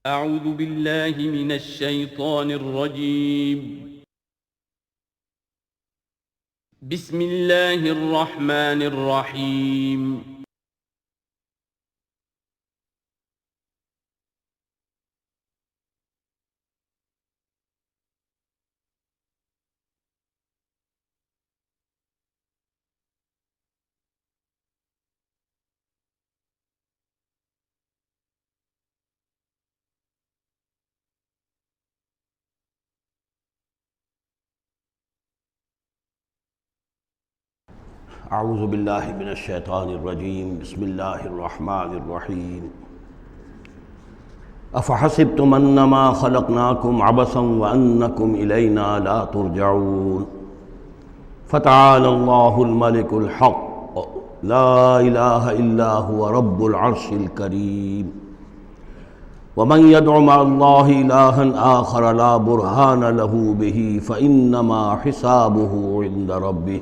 اعوذ باللہ من الشیطان الرجیم بسم اللہ الرحمن الرحیم اعوذ باللہ من الشیطان الرجیم بسم اللہ الرحمن الرحیم افحسبتم انما خلقناکم عبثا وانکم الینا لا ترجعون فتعالی اللہ الملک الحق لا الہ الا هو رب العرش الکریم ومن يدع مع الله إلها آخر لا برهان له به فإنما حسابه عند ربه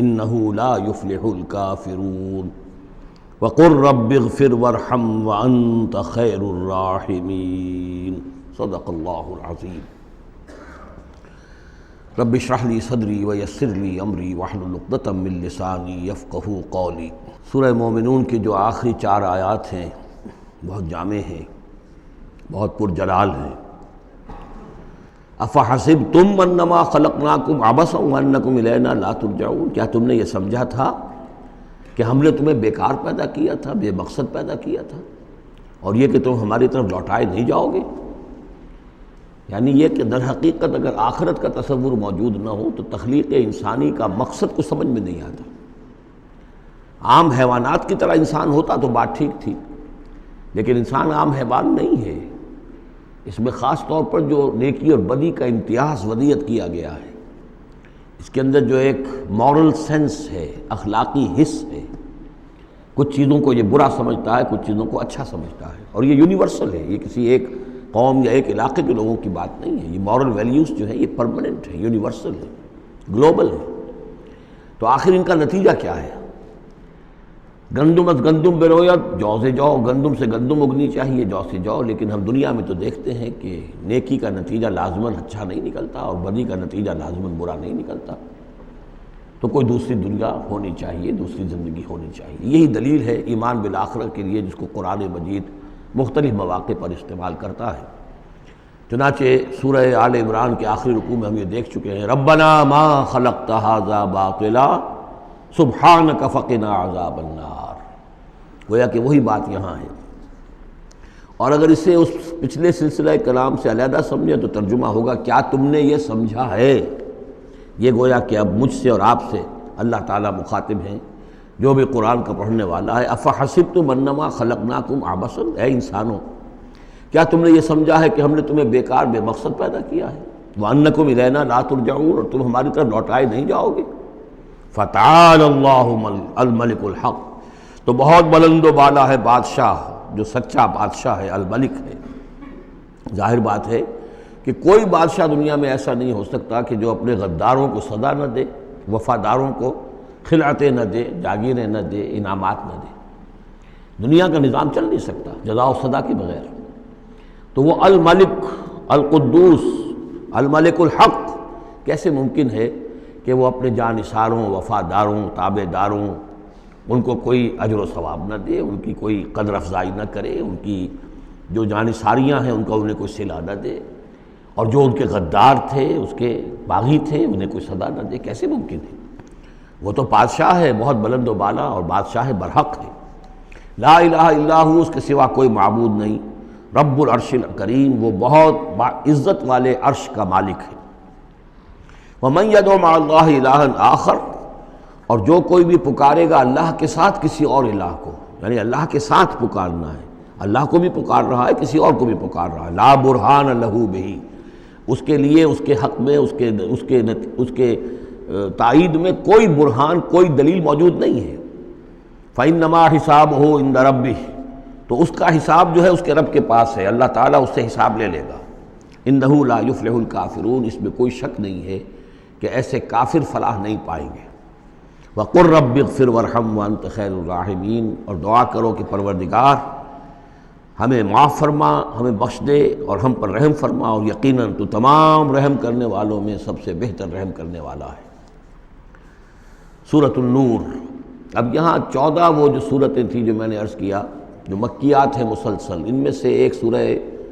إنه لا يفلح الكافرون وقل رب اغفر وارحم وأنت خير الراحمين صدق الله العظيم رب اشرح لي صدري ويسر لي أمري واحلل عقدة من لساني يفقهوا قولي۔ سورہ مومنون کی جو آخری 4 آیات ہیں بہت جامع ہیں، بہت پرجلال ہیں۔ افحسبتم انما خلقناکم عبثا وانکم الینا لا ترجعون، کیا تم نے یہ سمجھا تھا کہ ہم نے تمہیں بیکار پیدا کیا تھا، بے مقصد پیدا کیا تھا، اور یہ کہ تم ہماری طرف لوٹائے نہیں جاؤ گے؟ یعنی یہ کہ در حقیقت اگر آخرت کا تصور موجود نہ ہو تو تخلیق انسانی کا مقصد کو سمجھ میں نہیں آتا۔ عام حیوانات کی طرح انسان ہوتا تو بات ٹھیک تھی، لیکن انسان عام حیوان نہیں ہے۔ اس میں خاص طور پر جو نیکی اور بدی کا امتیاز ودیت کیا گیا ہے، اس کے اندر جو ایک مورل سینس ہے، اخلاقی حس ہے، کچھ چیزوں کو یہ برا سمجھتا ہے، کچھ چیزوں کو اچھا سمجھتا ہے، اور یہ یونیورسل ہے، یہ کسی ایک قوم یا ایک علاقے کے لوگوں کی بات نہیں ہے۔ یہ مورل ویلیوز جو ہے یہ پرماننٹ ہے، یونیورسل ہے، گلوبل ہے۔ تو آخر ان کا نتیجہ کیا ہے؟ گندم از گندم بروید، جو سے جو، گندم سے گندم اگنی چاہیے، جو سے جو، لیکن ہم دنیا میں تو دیکھتے ہیں کہ نیکی کا نتیجہ لازماً اچھا نہیں نکلتا اور بدی کا نتیجہ لازماً برا نہیں نکلتا۔ تو کوئی دوسری دنیا ہونی چاہیے، دوسری زندگی ہونی چاہیے۔ یہی دلیل ہے ایمان بالآخرہ کے لیے، جس کو قرآن مجید مختلف مواقع پر استعمال کرتا ہے۔ چنانچہ سورہ آل عمران کے آخری رکوع میں ہم یہ دیکھ چکے ہیں، ربنا ما خلقت ھذا باطلا سبحانک فقنا عذاب النار۔ گویا کہ وہی بات یہاں ہے، اور اگر اسے اس پچھلے سلسلہ کلام سے علیحدہ سمجھے تو ترجمہ ہوگا کیا تم نے یہ سمجھا ہے؟ یہ گویا کہ اب مجھ سے اور آپ سے اللہ تعالیٰ مخاطب ہیں، جو بھی قرآن کا پڑھنے والا ہے۔ افحسبتم انما خلقناکم عبثا، اے انسانوں کیا تم نے یہ سمجھا ہے کہ ہم نے تمہیں بیکار بے مقصد پیدا کیا ہے؟ وانکم الینا لا ترجعون، اور تم ہماری طرف لوٹائے نہیں جاؤ گے؟ فتعالی اللہ الملک الحق، تو بہت بلند و بالا ہے بادشاہ جو سچا بادشاہ ہے، الملک ہے۔ ظاہر بات ہے کہ کوئی بادشاہ دنیا میں ایسا نہیں ہو سکتا کہ جو اپنے غداروں کو سزا نہ دے، وفاداروں کو خلعتیں نہ دے، جاگیریں نہ دے، انعامات نہ دے۔ دنیا کا نظام چل نہیں سکتا جزا و سزا کے بغیر۔ تو وہ الملک القدوس الملک الحق کیسے ممکن ہے کہ وہ اپنے جانثاروں، وفاداروں، تابع داروں، ان کو کوئی اجر و ثواب نہ دے، ان کی کوئی قدر افزائی نہ کرے، ان کی جو جانثاریاں ہیں ان کا انہیں کوئی صلہ نہ دے، اور جو ان کے غدار تھے، اس کے باغی تھے، انہیں کوئی سزا نہ دے؟ کیسے ممکن ہے؟ وہ تو بادشاہ ہے، بہت بلند و بالا، اور بادشاہ برحق ہے۔ لا الہ الا ہو، اس کے سوا کوئی معبود نہیں۔ رب العرش الکریم، وہ بہت عزت والے عرش کا مالک ہے۔ ومن يدع مع اللہ الہا آخر، اور جو کوئی بھی پکارے گا اللہ کے ساتھ کسی اور الہ کو، یعنی اللہ کے ساتھ پکارنا ہے، اللہ کو بھی پکار رہا ہے، کسی اور کو بھی پکار رہا ہے، لا برہان لہ بہ، اس کے لیے، اس کے حق میں، اس کے تائید میں کوئی برہان، کوئی دلیل موجود نہیں ہے۔ فإنما حسابہ عند ربہ، تو اس کا حساب جو ہے اس کے رب کے پاس ہے، اللہ تعالیٰ اس سے حساب لے لے گا۔ انہ لا یفلح الکافرون، اس میں کوئی شک نہیں ہے کہ ایسے کافر فلاح نہیں پائیں گے۔ وَقُلْ رَبِّ اغْفِرْ وَارْحَمْ وَأَنْتَ خَيْرُ الرَّاحِمِينَ، اور دعا کرو کہ پروردگار ہمیں معاف فرما، ہمیں بخش دے اور ہم پر رحم فرما، اور یقیناً تو تمام رحم کرنے والوں میں سب سے بہتر رحم کرنے والا ہے۔ سورۃ النور۔ اب یہاں 14 وہ جو صورتیں تھیں جو میں نے عرض کیا جو مکیات ہیں مسلسل، ان میں سے ایک سورہ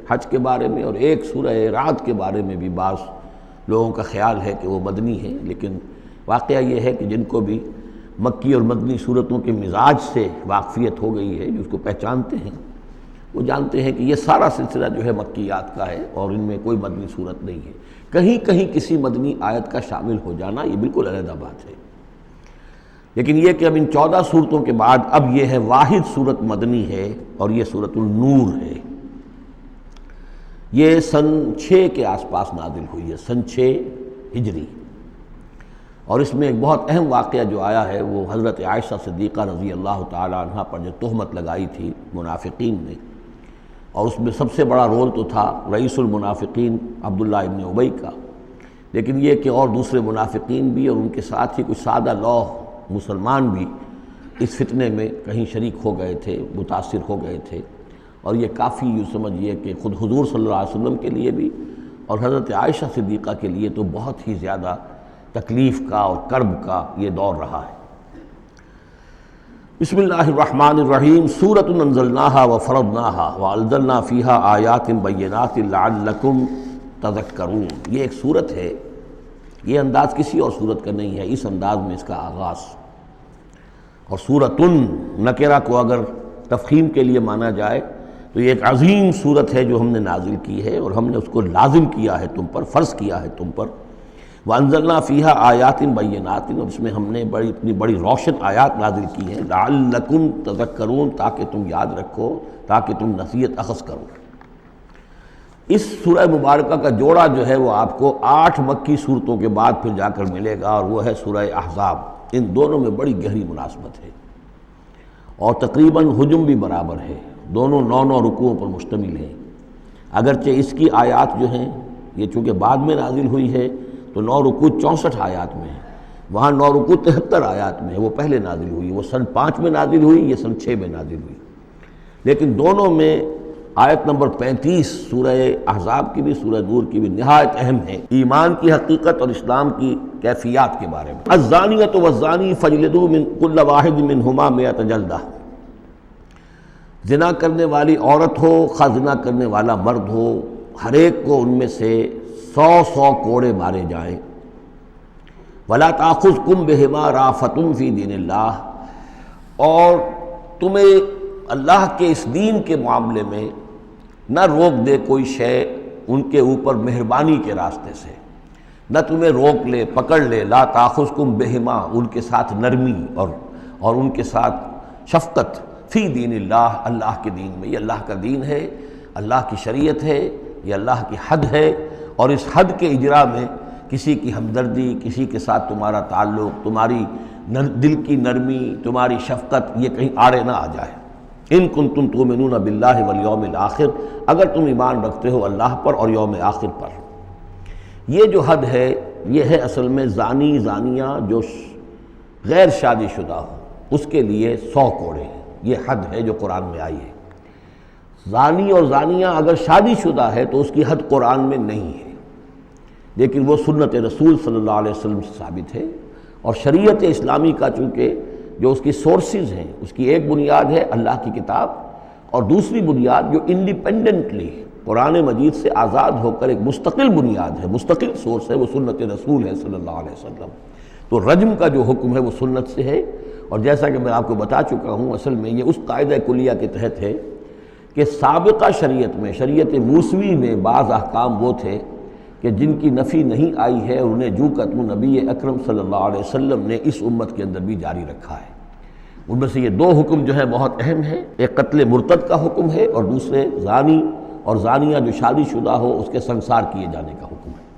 حج کے بارے میں اور ایک سورہ رعد کے بارے میں بھی بعض لوگوں کا خیال ہے کہ وہ مدنی ہیں، لیکن واقعہ یہ ہے کہ جن کو بھی مکی اور مدنی صورتوں کے مزاج سے واقفیت ہو گئی ہے، جو اس کو پہچانتے ہیں، وہ جانتے ہیں کہ یہ سارا سلسلہ جو ہے مکیات کا ہے اور ان میں کوئی مدنی صورت نہیں ہے۔ کہیں کہیں کسی مدنی آیت کا شامل ہو جانا یہ بالکل علیحدہ بات ہے، لیکن یہ کہ اب ان 14 صورتوں کے بعد اب یہ ہے واحد صورت مدنی ہے، اور یہ سورۃ النور ہے۔ یہ سن 6 کے آس پاس نازل ہوئی ہے، سن 6 ہجری، اور اس میں ایک بہت اہم واقعہ جو آیا ہے وہ حضرت عائشہ صدیقہ رضی اللہ تعالی عنہ پر جو تہمت لگائی تھی منافقین نے، اور اس میں سب سے بڑا رول تو تھا رئیس المنافقین عبداللہ ابن ابی کا، لیکن یہ کہ اور دوسرے منافقین بھی اور ان کے ساتھ ہی کچھ سادہ لوح مسلمان بھی اس فتنے میں کہیں شریک ہو گئے تھے، متاثر ہو گئے تھے، اور یہ کافی یوں سمجھیے کہ خود حضور صلی اللہ علیہ وسلم کے لیے بھی اور حضرت عائشہ صدیقہ کے لیے تو بہت ہی زیادہ تکلیف کا اور کرب کا یہ دور رہا ہے۔ بسم اللہ الرحمن الرحیم۔ سورۃ انزلناها وفرضناها وانزلنا فیہا آیات بینات لعلکم تذکرون۔ یہ ایک سورت ہے، یہ انداز کسی اور سورت کا نہیں ہے، اس انداز میں اس کا آغاز، اور سورۃ نکرہ کو اگر تفخیم کے لیے مانا جائے تو یہ ایک عظیم سورت ہے جو ہم نے نازل کی ہے، اور ہم نے اس کو لازم کیا ہے تم پر، فرض کیا ہے تم پر۔ وانزلنا فیہا آیات بینات، اور اس میں ہم نے اتنی بڑی روشن آیات نازل کی ہیں، لعلکم تذکرون، تاکہ تم یاد رکھو، تاکہ تم نصیحت اخذ کرو۔ اس سورہ مبارکہ کا جوڑا جو ہے وہ آپ کو 8 مکی صورتوں کے بعد پھر جا کر ملے گا، اور وہ ہے سورہ احزاب۔ ان دونوں میں بڑی گہری مناسبت ہے، اور تقریباً حجم بھی برابر ہے، دونوں 9 رکوعوں پر مشتمل ہیں، اگرچہ اس کی آیات جو ہیں یہ چونکہ بعد میں نازل ہوئی ہے تو 9 رکوع 64 آیات میں ہے، وہاں 9 رکوع 73 آیات میں ہے، وہ پہلے نازل ہوئی، وہ سن 5 میں نازل ہوئی، یہ سن 6 میں نازل ہوئی، لیکن دونوں میں آیت نمبر 35 سورہ احزاب کی بھی سورہ نور کی بھی نہایت اہم ہے، ایمان کی حقیقت اور اسلام کی کیفیات کے بارے میں۔ الزانیۃ والزانی فاجلدوا من کل واحد منہما 100 جلدہ۔ زنا کرنے والی عورت ہو، خواہ زنا کرنے والا مرد ہو، ہر ایک کو ان میں سے 100 کوڑے مارے جائیں۔ ولا تاخذکم بہما رأفۃ فی دین اللہ، اور تمہیں اللہ کے اس دین کے معاملے میں نہ روک دے کوئی شے ان کے اوپر مہربانی کے راستے سے، نہ تمہیں روک لے، پکڑ لے، لا تاخذکم بہما، ان کے ساتھ نرمی اور ان کے ساتھ شفقت، فی دین اللہ، اللہ کے دین میں، یہ اللہ کا دین ہے، اللہ کی شریعت ہے، یہ اللہ کی حد ہے، اور اس حد کے اجرا میں کسی کی ہمدردی، کسی کے ساتھ تمہارا تعلق، تمہاری دل کی نرمی، تمہاری شفقت یہ کہیں آڑے نہ آ جائے۔ ان کنتم تؤمنون باللہ والیوم الآخر، اگر تم ایمان رکھتے ہو اللہ پر اور یوم آخر پر۔ یہ جو حد ہے یہ ہے اصل میں زانی زانیہ جو غیر شادی شدہ ہو اس کے لیے 100 کوڑے ہیں، یہ حد ہے جو قرآن میں آئی ہے۔ زانی اور زانیہ اگر شادی شدہ ہے تو اس کی حد قرآن میں نہیں ہے، لیکن وہ سنت رسول صلی اللہ علیہ وسلم سے ثابت ہے، اور شریعت اسلامی کا چونکہ جو اس کی سورسز ہیں، اس کی ایک بنیاد ہے اللہ کی کتاب، اور دوسری بنیاد جو انڈیپینڈنٹلی قرآن مجید سے آزاد ہو کر ایک مستقل بنیاد ہے، مستقل سورس ہے، وہ سنت رسول ہے صلی اللہ علیہ وسلم۔ تو رجم کا جو حکم ہے وہ سنت سے ہے، اور جیسا کہ میں آپ کو بتا چکا ہوں اصل میں یہ اس قاعدہ کلیہ کے تحت ہے کہ سابقہ شریعت میں، شریعت موسوی میں بعض احکام وہ تھے کہ جن کی نفی نہیں آئی ہے، اور انہیں جو کہ نبی اکرم صلی اللہ علیہ وسلم نے اس امت کے اندر بھی جاری رکھا ہے۔ ان میں سے یہ 2 حکم جو ہیں بہت اہم ہیں، ایک قتل مرتد کا حکم ہے، اور دوسرے زانی اور زانیہ جو شادی شدہ ہو اس کے سنسار کیے جانے کا حکم ہے۔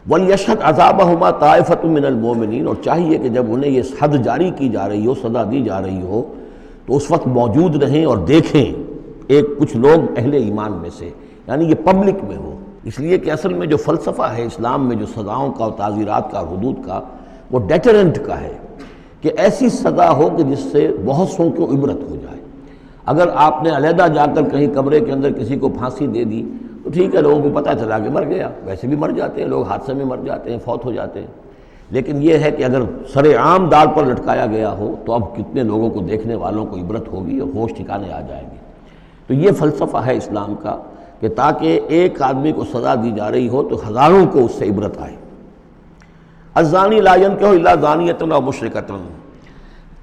وَلْيَشْهَدْ عَذَابَهُمَا طَائِفَةٌ مِّنَ الْمُؤْمِنِينَ، اور چاہیے کہ جب انہیں یہ حد جاری کی جا رہی ہو، سزا دی جا رہی ہو، تو اس وقت موجود رہیں اور دیکھیں کچھ لوگ اہل ایمان میں سے، یعنی یہ پبلک میں ہو، اس لیے کہ اصل میں جو فلسفہ ہے اسلام میں جو سزاؤں کا اور تعزیرات کا اور حدود کا، وہ ڈیٹرنٹ کا ہے کہ ایسی سزا ہو کہ جس سے بہت سوں کو عبرت ہو جائے۔ اگر آپ نے علیحدہ جا کر کہیں کمرے کے اندر کسی کو پھانسی دے دی تو ٹھیک ہے، لوگوں کو پتہ چلا کہ مر گیا، ویسے بھی مر جاتے ہیں لوگ، حادثے میں مر جاتے ہیں، فوت ہو جاتے ہیں، لیکن یہ ہے کہ اگر سر عام دار پر لٹکایا گیا ہو تو اب کتنے لوگوں کو، دیکھنے والوں کو عبرت ہوگی اور ہوش ٹھکانے آ جائیں گے۔ تو یہ فلسفہ ہے اسلام کا کہ تاکہ ایک آدمی کو سزا دی جا رہی ہو تو ہزاروں کو اس سے عبرت آئے۔ الزانی لا ينکح الا زانیۃ او مشرکۃ،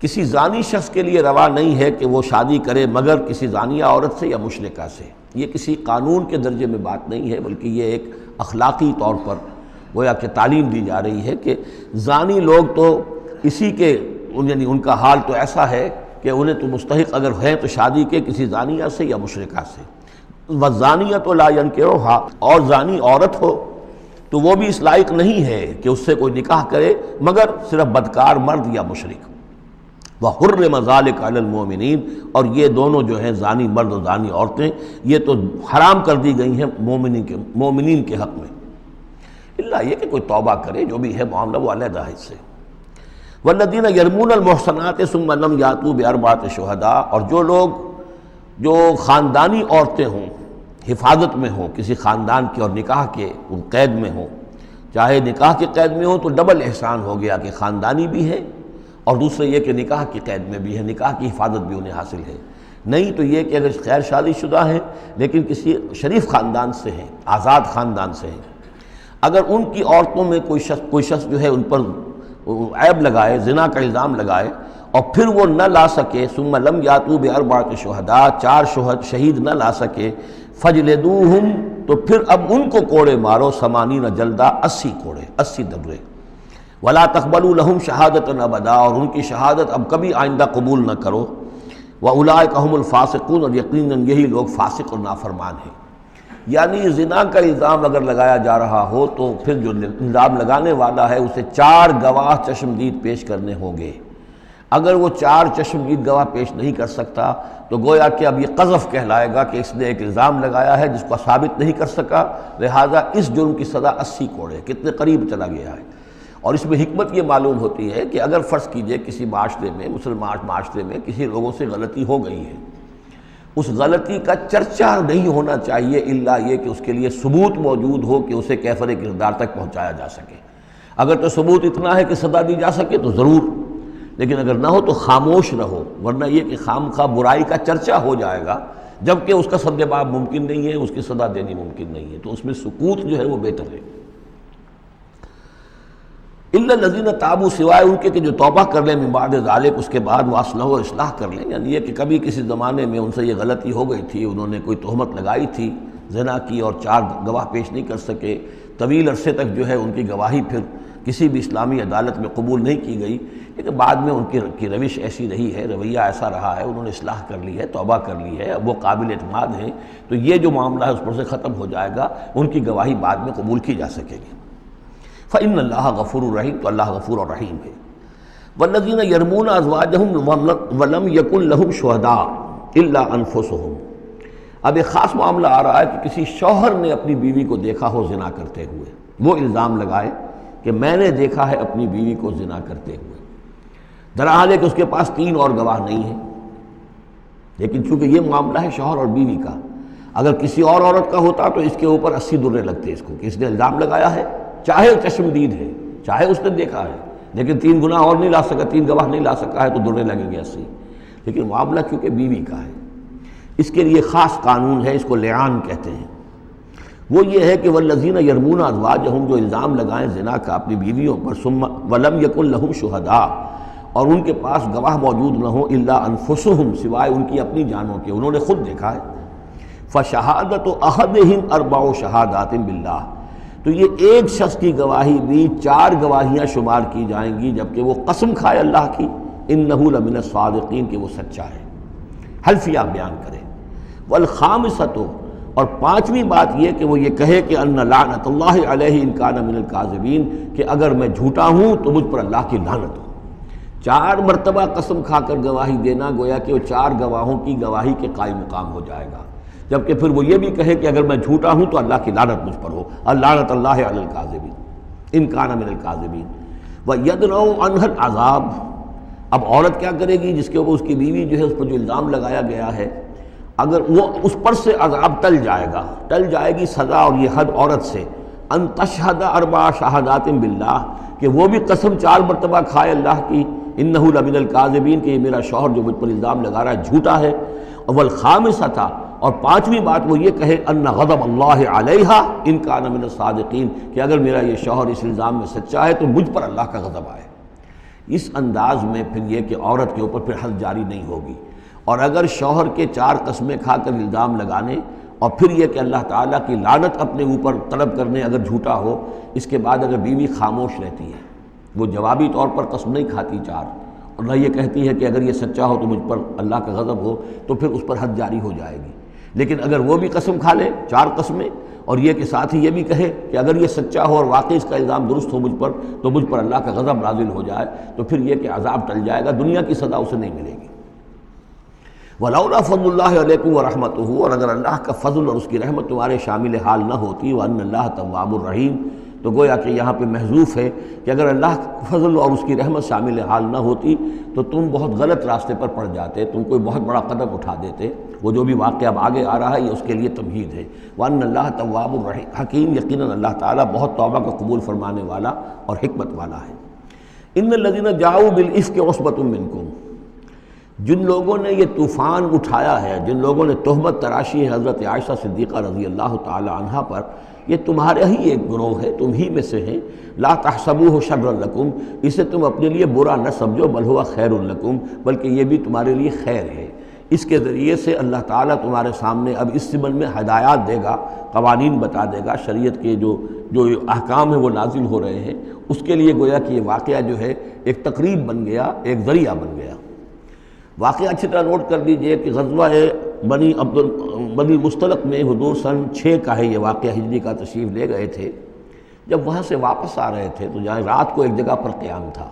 کسی زانی شخص کے لیے روا نہیں ہے کہ وہ شادی کرے مگر کسی زانیہ عورت سے یا مشرکہ سے۔ یہ کسی قانون کے درجے میں بات نہیں ہے، بلکہ یہ ایک اخلاقی طور پر گویا کہ تعلیم دی جا رہی ہے کہ زانی لوگ تو اسی کے، یعنی ان کا حال تو ایسا ہے کہ انہیں تو مستحق اگر ہے تو شادی کے کسی زانیہ سے یا مشرکہ سے۔ والزانیۃ لا ینکحھا، اور زانی عورت ہو تو وہ بھی اس لائق نہیں ہے کہ اس سے کوئی نکاح کرے مگر صرف بدکار مرد یا مشرک۔ وحرم ذلک علی المؤمنین، اور یہ دونوں جو ہیں زانی مرد اور زانی عورتیں یہ تو حرام کر دی گئی ہیں مومنین کے حق میں، اللہ یہ کہ کوئی توبہ کرے، جو بھی ہے معاملہ وہ علیحدہ ہے اس سے۔ والذین یرمون المحصنات ثم لم یاتوا باربعۃ شہداء، اور جو لوگ جو خاندانی عورتیں ہوں، حفاظت میں ہوں کسی خاندان کے اور نکاح کے ان قید میں ہوں، چاہے نکاح کے قید میں ہوں تو ڈبل احسان ہو گیا کہ خاندانی بھی ہے اور دوسرے یہ کہ نکاح کی قید میں بھی ہے، نکاح کی حفاظت بھی انہیں حاصل ہے۔ نہیں تو یہ کہ اگر غیر شادی شدہ ہیں لیکن کسی شریف خاندان سے ہیں، آزاد خاندان سے ہیں، اگر ان کی عورتوں میں کوئی شخص جو ہے ان پر عیب لگائے، زنا کا الزام لگائے اور پھر وہ نہ لا سکے، ثم لم یاتوا باربعۃ شہداء، 4 شہید نہ لا سکے، فجلدوہم، تو پھر اب ان کو کوڑے مارو، 80 جلدہ، 80 کوڑے، 80 دبرے، ولا تقبلوا لہم شہادۃ ابدا، اور ان کی شہادت اب کبھی آئندہ قبول نہ کرو، واولئک هم الفاسقون، اور یقیناً یہی لوگ فاسق اور نافرمان ہیں۔ یعنی زنا کا الزام اگر لگایا جا رہا ہو تو پھر جو الزام لگانے والا ہے اسے 4 گواہ چشمدید پیش کرنے ہوں گے۔ اگر وہ 4 چشمدید گواہ پیش نہیں کر سکتا تو گویا کہ اب یہ قذف کہلائے گا کہ اس نے ایک الزام لگایا ہے جس کو ثابت نہیں کر سکا، لہٰذا اس جرم کی سزا 80 کوڑے، کتنے قریب چلا گیا ہے۔ اور اس میں حکمت یہ معلوم ہوتی ہے کہ اگر فرض کیجئے کسی معاشرے میں، مسلمان معاشرے میں کسی لوگوں سے غلطی ہو گئی ہے، اس غلطی کا چرچا نہیں ہونا چاہیے الا یہ کہ اس کے لیے ثبوت موجود ہو کہ اسے کیفر کردار تک پہنچایا جا سکے۔ اگر تو ثبوت اتنا ہے کہ سزا دی جا سکے تو ضرور، لیکن اگر نہ ہو تو خاموش رہو، ورنہ یہ کہ خام خواہ برائی کا چرچا ہو جائے گا جبکہ اس کا سد باب ممکن نہیں ہے، اس کی سزا دینی ممکن نہیں ہے، تو اس میں سکوت جو ہے وہ بہتر ہے۔ الا الذین تابوا، سوائے ان کے کہ جو توبہ کر لیں من بعد ذالک، اس کے بعد وہ اصلح و اصلاح کر لیں، یعنی یہ کہ کبھی کسی زمانے میں ان سے یہ غلطی ہو گئی تھی، انہوں نے کوئی تہمت لگائی تھی زنا کی اور 4 گواہ پیش نہیں کر سکے، طویل عرصے تک جو ہے ان کی گواہی پھر کسی بھی اسلامی عدالت میں قبول نہیں کی گئی، لیکن بعد میں ان کی روش ایسی رہی ہے، رویہ ایسا رہا ہے، انہوں نے اصلاح کر لی ہے، توبہ کر لی ہے، اب وہ قابل اعتماد ہیں، تو یہ جو معاملہ ہے اس پر سے ختم ہو جائے گا، ان کی گواہی بعد میں قبول کی جا سکے گی۔ فإن اللہ غفور الرحیم، تو اللہ غفور الرحیم ہے۔ والذین یرمون ازواجہم ولم یکن لہم شہداء الا انفسہم، اب ایک خاص معاملہ آ رہا ہے کہ کسی شوہر نے اپنی بیوی کو دیکھا ہو زنا کرتے ہوئے، وہ الزام لگائے کہ میں نے دیکھا ہے اپنی بیوی کو زنا کرتے ہوئے، درحال ہے کہ اس کے پاس 3 اور گواہ نہیں ہیں، لیکن چونکہ یہ معاملہ ہے شوہر اور بیوی کا، اگر کسی اور عورت کا ہوتا تو اس کے اوپر 80 درے لگتے اس کو کہ اس نے الزام لگایا ہے، چاہے چشمدید ہے، چاہے اس نے دیکھا ہے، لیکن 3 گناہ اور نہیں لا سکا، 3 گواہ نہیں لا سکا ہے تو درے لگیں گے 80۔ لیکن معاملہ چونکہ بیوی کا ہے، اس کے لیے خاص قانون ہے، اس کو لعان کہتے ہیں۔ وہ یہ ہے کہ والذین یرمون ازواجہم، جو الزام لگائیں زنا کا اپنی بیویوں پر، ثم ولم یکن لہم شہداء، اور ان کے پاس گواہ موجود نہ ہو، الا انفسہم، سوائے ان کی اپنی جانوں کے، انہوں نے خود دیکھا ہے، فشہادۃ احدہم 4 شہادات باللہ، تو یہ ایک شخص کی گواہی بھی 4 گواہیاں شمار کی جائیں گی جبکہ وہ قسم کھائے اللہ کی، انہ لمن الصادقین، کہ وہ سچا ہے، حلفیہ بیان کرے۔ والخامسۃ، اور 5ویں بات یہ کہ وہ یہ کہے کہ ان لعنت اللہ علیہ ان کان من الکاذبین، کہ اگر میں جھوٹا ہوں تو مجھ پر اللہ کی لعنت ہو۔ 4 مرتبہ قسم کھا کر گواہی دینا گویا کہ وہ 4 گواہوں کی گواہی کے قائم مقام ہو جائے گا، جبکہ پھر وہ یہ بھی کہے کہ اگر میں جھوٹا ہوں تو اللہ کی لعنت مجھ پر ہو، اللعنت اللہ علی الکاذبین ان کان من الکاذبین۔ وَيَدْرَؤْ عَنْهَا الْعَذَابَ، اب عورت کیا کرے گی جس کے اوپر اس کی بیوی جو ہے اس پر جو الزام لگایا گیا ہے، اگر وہ اس پر سے عذاب ٹل جائے گی سزا اور یہ حد عورت سے، ان تشہد اربع شہادات باللہ، کہ وہ بھی قسم 4 مرتبہ کھائے اللہ کی، انہ لمن الکاذبین، کہ یہ میرا شوہر جو مجھ پر الزام لگا رہا ہے جھوٹا ہے، والخامسۃ، اور 5ویں بات وہ یہ کہے ان غضب اللہ علیہا ان کان من الصادقین، کہ اگر میرا یہ شوہر اس الزام میں سچا ہے تو مجھ پر اللہ کا غضب آئے۔ اس انداز میں پھر یہ کہ عورت کے اوپر پھر حد جاری نہیں ہوگی، اور اگر شوہر کے 4 قسمیں کھا کر الزام لگانے اور پھر یہ کہ اللہ تعالیٰ کی لعنت اپنے اوپر طلب کرنے اگر جھوٹا ہو، اس کے بعد اگر بیوی خاموش رہتی ہے، وہ جوابی طور پر قسم نہیں کھاتی 4، اور نہ یہ کہتی ہے کہ اگر یہ سچا ہو تو مجھ پر اللہ کا غضب ہو، تو پھر اس پر حد جاری ہو جائے گی۔ لیکن اگر وہ بھی قسم کھا لے 4 قسمیں، اور یہ کہ ساتھ ہی یہ بھی کہے کہ اگر یہ سچا ہو اور واقعی اس کا الزام درست ہو مجھ پر، تو مجھ پر اللہ کا غضب نازل ہو جائے، تو پھر یہ کہ عذاب ٹل جائے گا، دنیا کی سزا اسے نہیں ملے گی۔ وَلَوْلَا فَضْلُ اللَّهِ عَلَيْكُمْ وَرَحْمَتُهُ، اور اگر اللہ کا فضل اور اس کی رحمت تمہارے شامل حال نہ ہوتی، وَأَنَّ اللَّهَ تَوَّابٌ رَحِيمٌ، تو گویا کہ یہاں پہ محذوف ہے کہ اگر اللہ کا فضل اور اس کی رحمت شامل حال نہ ہوتی تو تم بہت غلط راستے پر پڑ جاتے، تم کوئی بہت بڑا قدم اٹھا دیتے۔ وہ جو بھی واقعہ اب آگے آ رہا ہے یہ اس کے لیے تمہید ہے۔ وَأَنَّ اللَّهَ تَوَّابٌ حَكِيمٌ، یقیناً اللہ تعالیٰ بہت توبہ کا قبول فرمانے والا اور حکمت والا ہے۔ إِنَّ الَّذِينَ جَاءُوا بِالْإِفْكِ عُصْبَةٌ مِّنكُمْ، جن لوگوں نے یہ طوفان اٹھایا ہے، جن لوگوں نے تہمت تراشی ہے حضرت عائشہ صدیقہ رضی اللہ تعالی عنہا پر، یہ تمہارا ہی ایک گروہ ہے، تم ہی میں سے ہیں۔ لا تحسبوہ شرا لکم، اسے تم اپنے لیے برا نہ سمجھو، بل ہوا خیر لکم، بلکہ یہ بھی تمہارے لیے خیر ہے۔ اس کے ذریعے سے اللہ تعالیٰ تمہارے سامنے اب اس ضمن میں ہدایات دے گا، قوانین بتا دے گا، شریعت کے جو احکام ہیں وہ نازل ہو رہے ہیں، اس کے لیے گویا کہ یہ واقعہ جو ہے ایک تقریب بن گیا، ایک ذریعہ بن گیا۔ واقعہ اچھی طرح نوٹ کر لیجئے کہ غزوہ بنی مستلق میں حضور سن 6 کا ہے یہ واقعہ، ہجری کا تشریف لے گئے تھے۔ جب وہاں سے واپس آ رہے تھے تو جہاں رات کو ایک جگہ پر قیام تھا،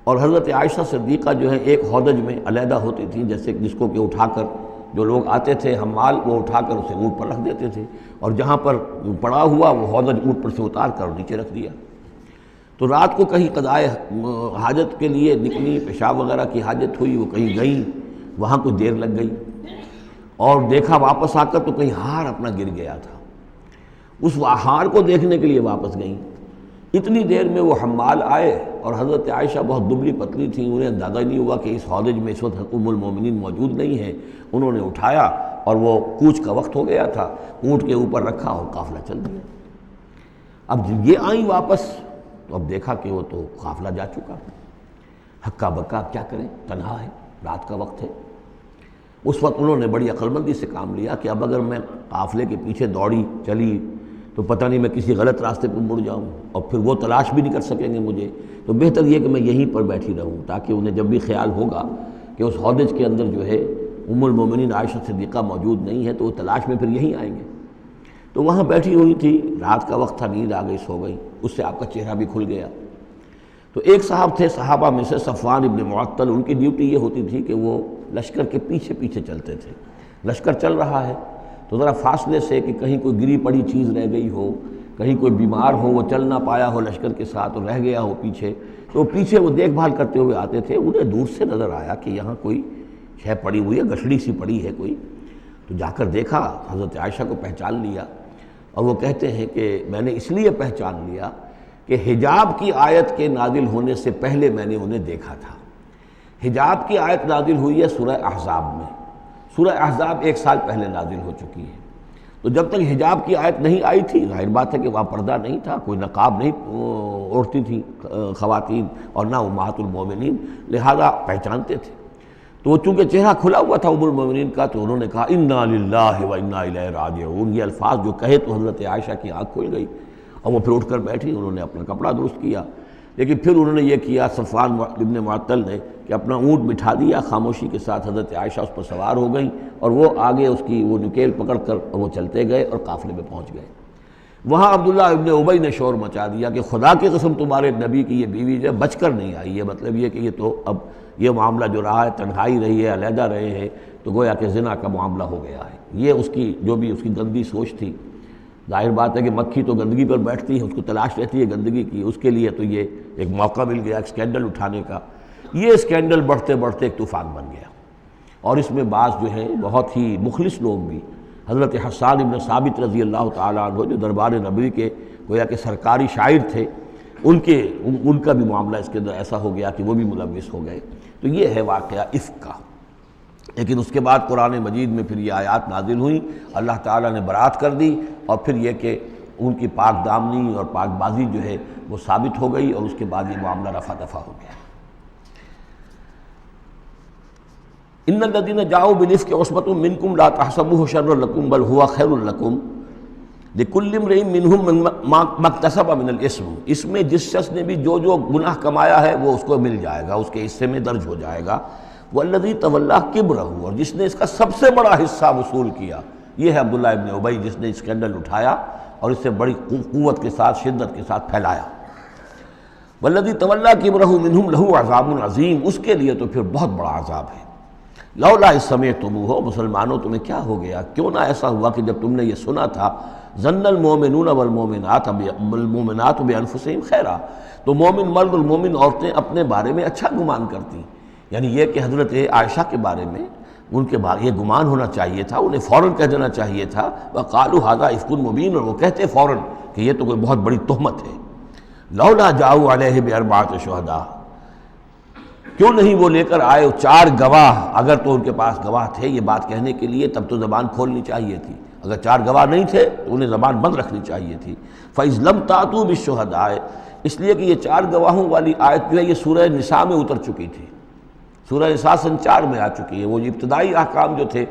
اور حضرت عائشہ صدیقہ جو ہے ایک ہودج میں علیحدہ ہوتی تھیں، جیسے جس کو کہ اٹھا کر جو لوگ آتے تھے حمال وہ اٹھا کر اسے اونٹ پر رکھ دیتے تھے، اور جہاں پر پڑا ہوا وہ ہودج اونٹ پر سے اتار کر نیچے رکھ دیا۔ تو رات کو کہیں قضائے حاجت کے لیے نکلی، پیشاب وغیرہ کی حاجت ہوئی، وہ کہیں گئیں، وہاں کچھ دیر لگ گئی، اور دیکھا واپس آ کر تو کہیں ہار اپنا گر گیا تھا، اس ہار کو دیکھنے کے لیے واپس گئیں۔ اتنی دیر میں وہ حمال آئے، اور حضرت عائشہ بہت دبلی پتلی تھیں، انہیں اندازہ نہیں ہوا کہ اس ہودج میں اس وقت ام المومنین موجود نہیں ہے۔ انہوں نے اٹھایا اور وہ کوچ کا وقت ہو گیا تھا، اونٹ کے اوپر رکھا اور قافلہ چل دیا۔ اب جب یہ آئیں واپس تو اب دیکھا کہ وہ تو قافلہ جا چکا، ہکا بکا کیا کریں، تنہا ہے، رات کا وقت ہے۔ اس وقت انہوں نے بڑی عقل مندی سے کام لیا کہ اب اگر میں قافلے کے پیچھے دوڑی چلی تو پتہ نہیں میں کسی غلط راستے پر مڑ جاؤں، اور پھر وہ تلاش بھی نہیں کر سکیں گے مجھے، تو بہتر یہ کہ میں یہیں پر بیٹھی رہوں، تاکہ انہیں جب بھی خیال ہوگا کہ اس ہودج کے اندر جو ہے ام المومنین عائشہ صدیقہ موجود نہیں ہے تو وہ تلاش میں پھر یہیں آئیں گے۔ تو وہاں بیٹھی ہوئی تھی، رات کا وقت تھا، نیند آ گئی، سو گئی، اس سے آپ کا چہرہ بھی کھل گیا۔ تو ایک صاحب تھے صحابہ میں سے صفوان ابن معطل، ان کی ڈیوٹی یہ ہوتی تھی کہ وہ لشکر کے پیچھے پیچھے چلتے تھے۔ لشکر چل رہا ہے تو ذرا فاصلے سے کہ کہیں کوئی گری پڑی چیز رہ گئی ہو، کہیں کوئی بیمار ہو وہ چل نہ پایا ہو لشکر کے ساتھ اور رہ گیا ہو پیچھے، تو پیچھے وہ دیکھ بھال کرتے ہوئے آتے تھے۔ انہیں دور سے نظر آیا کہ یہاں کوئی شے پڑی ہوئی ہے، گٹھڑی سی پڑی ہے کوئی، تو جا کر دیکھا، حضرت عائشہ کو پہچان لیا، اور وہ کہتے ہیں کہ میں نے اس لیے پہچان لیا کہ حجاب کی آیت کے نازل ہونے سے پہلے میں نے انہیں دیکھا تھا۔ حجاب کی آیت نازل ہوئی ہے سورہ احزاب میں، سورہ احزاب 1 سال پہلے نازل ہو چکی ہے، تو جب تک حجاب کی آیت نہیں آئی تھی ظاہر بات ہے کہ وہاں پردہ نہیں تھا، کوئی نقاب نہیں اوڑھتی تھی خواتین، اور نہ امہات المومنین، لہذا پہچانتے تھے۔ تو وہ چونکہ چہرہ کھلا ہوا تھا ام المومنین کا، تو انہوں نے کہا انا للہ و انا الیہ راجعون، یہ الفاظ جو کہے تو حضرت عائشہ کی آنکھ کھل گئی، اور وہ پھر اٹھ کر بیٹھی، انہوں نے اپنا کپڑا درست کیا، لیکن پھر انہوں نے یہ کیا صفوان ابن معطل نے کہ اپنا اونٹ بٹھا دیا خاموشی کے ساتھ، حضرت عائشہ اس پر سوار ہو گئیں، اور وہ آگے اس کی وہ نکیل پکڑ کر وہ چلتے گئے اور قافلے میں پہنچ گئے۔ وہاں عبداللہ ابن ابی نے شور مچا دیا کہ خدا کی قسم تمہارے نبی کی یہ بیوی جو ہے بچ کر نہیں آئی ہے، مطلب یہ کہ یہ تو اب یہ معاملہ جو رہا ہے، تنہائی رہی ہے، علیحدہ رہے ہیں، تو گویا کہ زنا کا معاملہ ہو گیا ہے۔ یہ اس کی جو بھی اس کی گندی سوچ تھی، ظاہر بات ہے کہ مکھی تو گندگی پر بیٹھتی ہے، اس کو تلاش رہتی ہے گندگی کی، اس کے لیے تو یہ ایک موقع مل گیا اسکینڈل اٹھانے کا۔ یہ اسکینڈل بڑھتے بڑھتے ایک طوفان بن گیا، اور اس میں بعض جو ہیں بہت ہی مخلص لوگ بھی، حضرت حسان ابن ثابت رضی اللہ تعالیٰ عنہ جو دربار نبوی کے گویا کہ سرکاری شاعر تھے، ان کا بھی معاملہ اس کے اندر ایسا ہو گیا کہ وہ بھی ملوث ہو گئے۔ تو یہ ہے واقعہ افک کا۔ لیکن اس کے بعد قرآن مجید میں پھر یہ آیات نازل ہوئیں، اللہ تعالیٰ نے برات کر دی، اور پھر یہ کہ ان کی پاک دامنی اور پاک بازی جو ہے وہ ثابت ہو گئی، اور اس کے بعد یہ معاملہ رفع دفع ہو گیا۔ ان الذين جاءوا بالافك عصبة منكم لا تحسبوه شرا لكم بل هو خير لكم لكل امرئ منهم ما اكتسب من الاثم۔ اس میں جس شخص نے بھی جو گناہ کمایا ہے وہ اس کو مل جائے گا، اس کے حصے میں درج ہو جائے گا۔ والذی تولى کبرہ، اور جس نے اس کا سب سے بڑا حصہ وصول کیا، یہ ہے عبداللہ ابن ابی جس نے اسکینڈل اٹھایا اور اسے بڑی قوت کے ساتھ، شدت کے ساتھ پھیلایا۔ والذی تولى کبرہ منہم لہ عذاب عظیم، اس کے لیے تو پھر بہت بڑا عذاب ہے۔ لولا اذ سمعتموہ، مسلمانوں تمہیں کیا ہو گیا، کیوں نہ ایسا ہوا کہ جب تم نے یہ سنا تھا، ظن المؤمنون والمؤمنات بانفسہم خیرا، تو مومن مرد اور مومن عورتیں اپنے بارے میں اچھا گمان کرتی، یعنی یہ کہ حضرت عائشہ کے بارے میں ان کے بارے یہ گمان ہونا چاہیے تھا، انہیں فوراً کہہ دینا چاہیے تھا، وقالوا ھذا افک مبین، اور وہ کہتے فوراً کہ یہ تو کوئی بہت بڑی تہمت ہے۔ لولا جاؤ علیہ باربعۃ شہداء، کیوں نہیں وہ لے کر آئے 4 گواہ، اگر تو ان کے پاس گواہ تھے یہ بات کہنے کے لیے تب تو زبان کھولنی چاہیے تھی، اگر 4 گواہ نہیں تھے تو انہیں زبان بند رکھنی چاہیے تھی۔ فَإِذْ لَمْ تَأْتُوا بِالشُّهَدَاءِ، اس لیے کہ یہ 4 گواہوں والی آیت جو ہے یہ سورہ نساء میں اتر چکی تھی، سورہ نساء سن 4 میں آ چکی ہے، وہ ابتدائی احکام جو تھے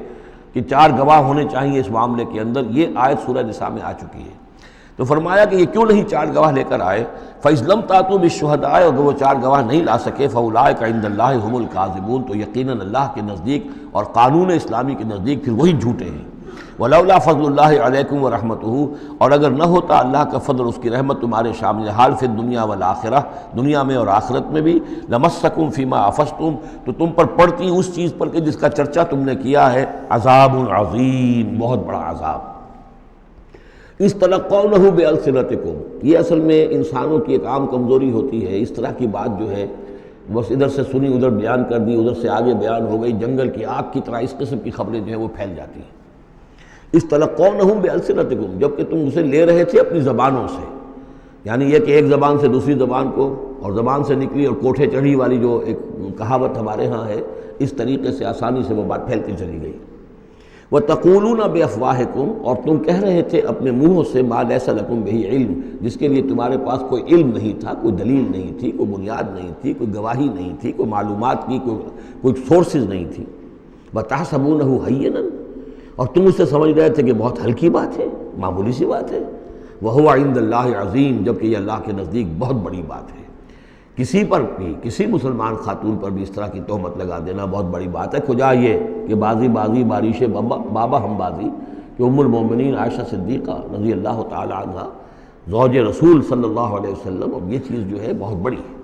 کہ 4 گواہ ہونے چاہیے اس معاملے کے اندر، یہ آیت سورہ نساء میں آ چکی ہے۔ تو فرمایا کہ یہ کیوں نہیں 4 گواہ لے کر آئے، فَإِذْ لَمْ تَأْتُوا بِالشُّهَدَاءِ، اگر وہ 4 گواہ نہیں لا سکے، فَأُولَٰئِكَ عِندَ اللَّهِ هُمُ الْكَاذِبُونَ، تو یقیناً اللہ کے نزدیک اور قانون اسلامی کے نزدیک پھر وہی جھوٹے ہیں۔ وَلَوْلَا فَضْلُ اللَّهِ عَلَيْكُمْ وَرَحْمَتُهُ، اور اگر نہ ہوتا اللہ کا فضل اور اس کی رحمت تمہارے شامل حال فی الدنیا والآخرہ، دنیا میں اور آخرت میں بھی، لَمَسَّكُمْ فِي مَا أَفَضْتُمْ، تو تم پر پڑتی اس چیز پر کہ جس کا چرچا تم نے کیا ہے، عذاب عظیم، بہت بڑا عذاب۔ اس تلقونہ بألسنتکم، یہ اصل میں انسانوں کی ایک عام کمزوری ہوتی ہے، اس طرح کی بات جو ہے بس ادھر سے سنی ادھر بیان کر دی، ادھر سے آگے بیان ہو گئی، جنگل کی آگ کی طرح اس قسم کی خبریں جو ہیں وہ پھیل جاتی ہیں۔ اس تلقونہ بألسنتکم، جبکہ تم اسے لے رہے تھے اپنی زبانوں سے، یعنی یہ کہ ایک زبان سے دوسری زبان کو، اور زبان سے نکلی اور کوٹھے چڑھی والی جو ایک کہاوت ہمارے ہاں ہے، اس طریقے سے آسانی سے وہ بات پھیلتی چلی گئی۔ وَتَقُولُونَ بِأَفْوَاهِكُمْ، اور تم کہہ رہے تھے اپنے منہوں سے، مَا لَيْسَ لَكُمْ بِهِ علم، جس کے لیے تمہارے پاس کوئی علم نہیں تھا، کوئی دلیل نہیں تھی، کوئی بنیاد نہیں تھی، کوئی گواہی نہیں تھی، کوئی معلومات کی کوئی سورسز نہیں تھی۔ وَتَحْسَبُونَهُ هَيِّنًا، اور تم اسے سمجھ رہے تھے کہ بہت ہلکی بات ہے، معمولی سی بات ہے۔ وَهُوَ عِندَ اللَّهِ عَظِيمٌ، جبکہ یہ اللہ کے نزدیک بہت بڑی بات ہے۔ کسی پر بھی، کسی مسلمان خاتون پر بھی اس طرح کی تہمت لگا دینا بہت بڑی بات ہے۔ کجا یہ کہ بازی بارش بابا ہم بازی، کہ ام المومنین عائشہ صدیقہ رضی اللہ تعالی عنہ زوج رسول صلی اللہ علیہ وسلم، اور یہ چیز جو ہے بہت بڑی ہے۔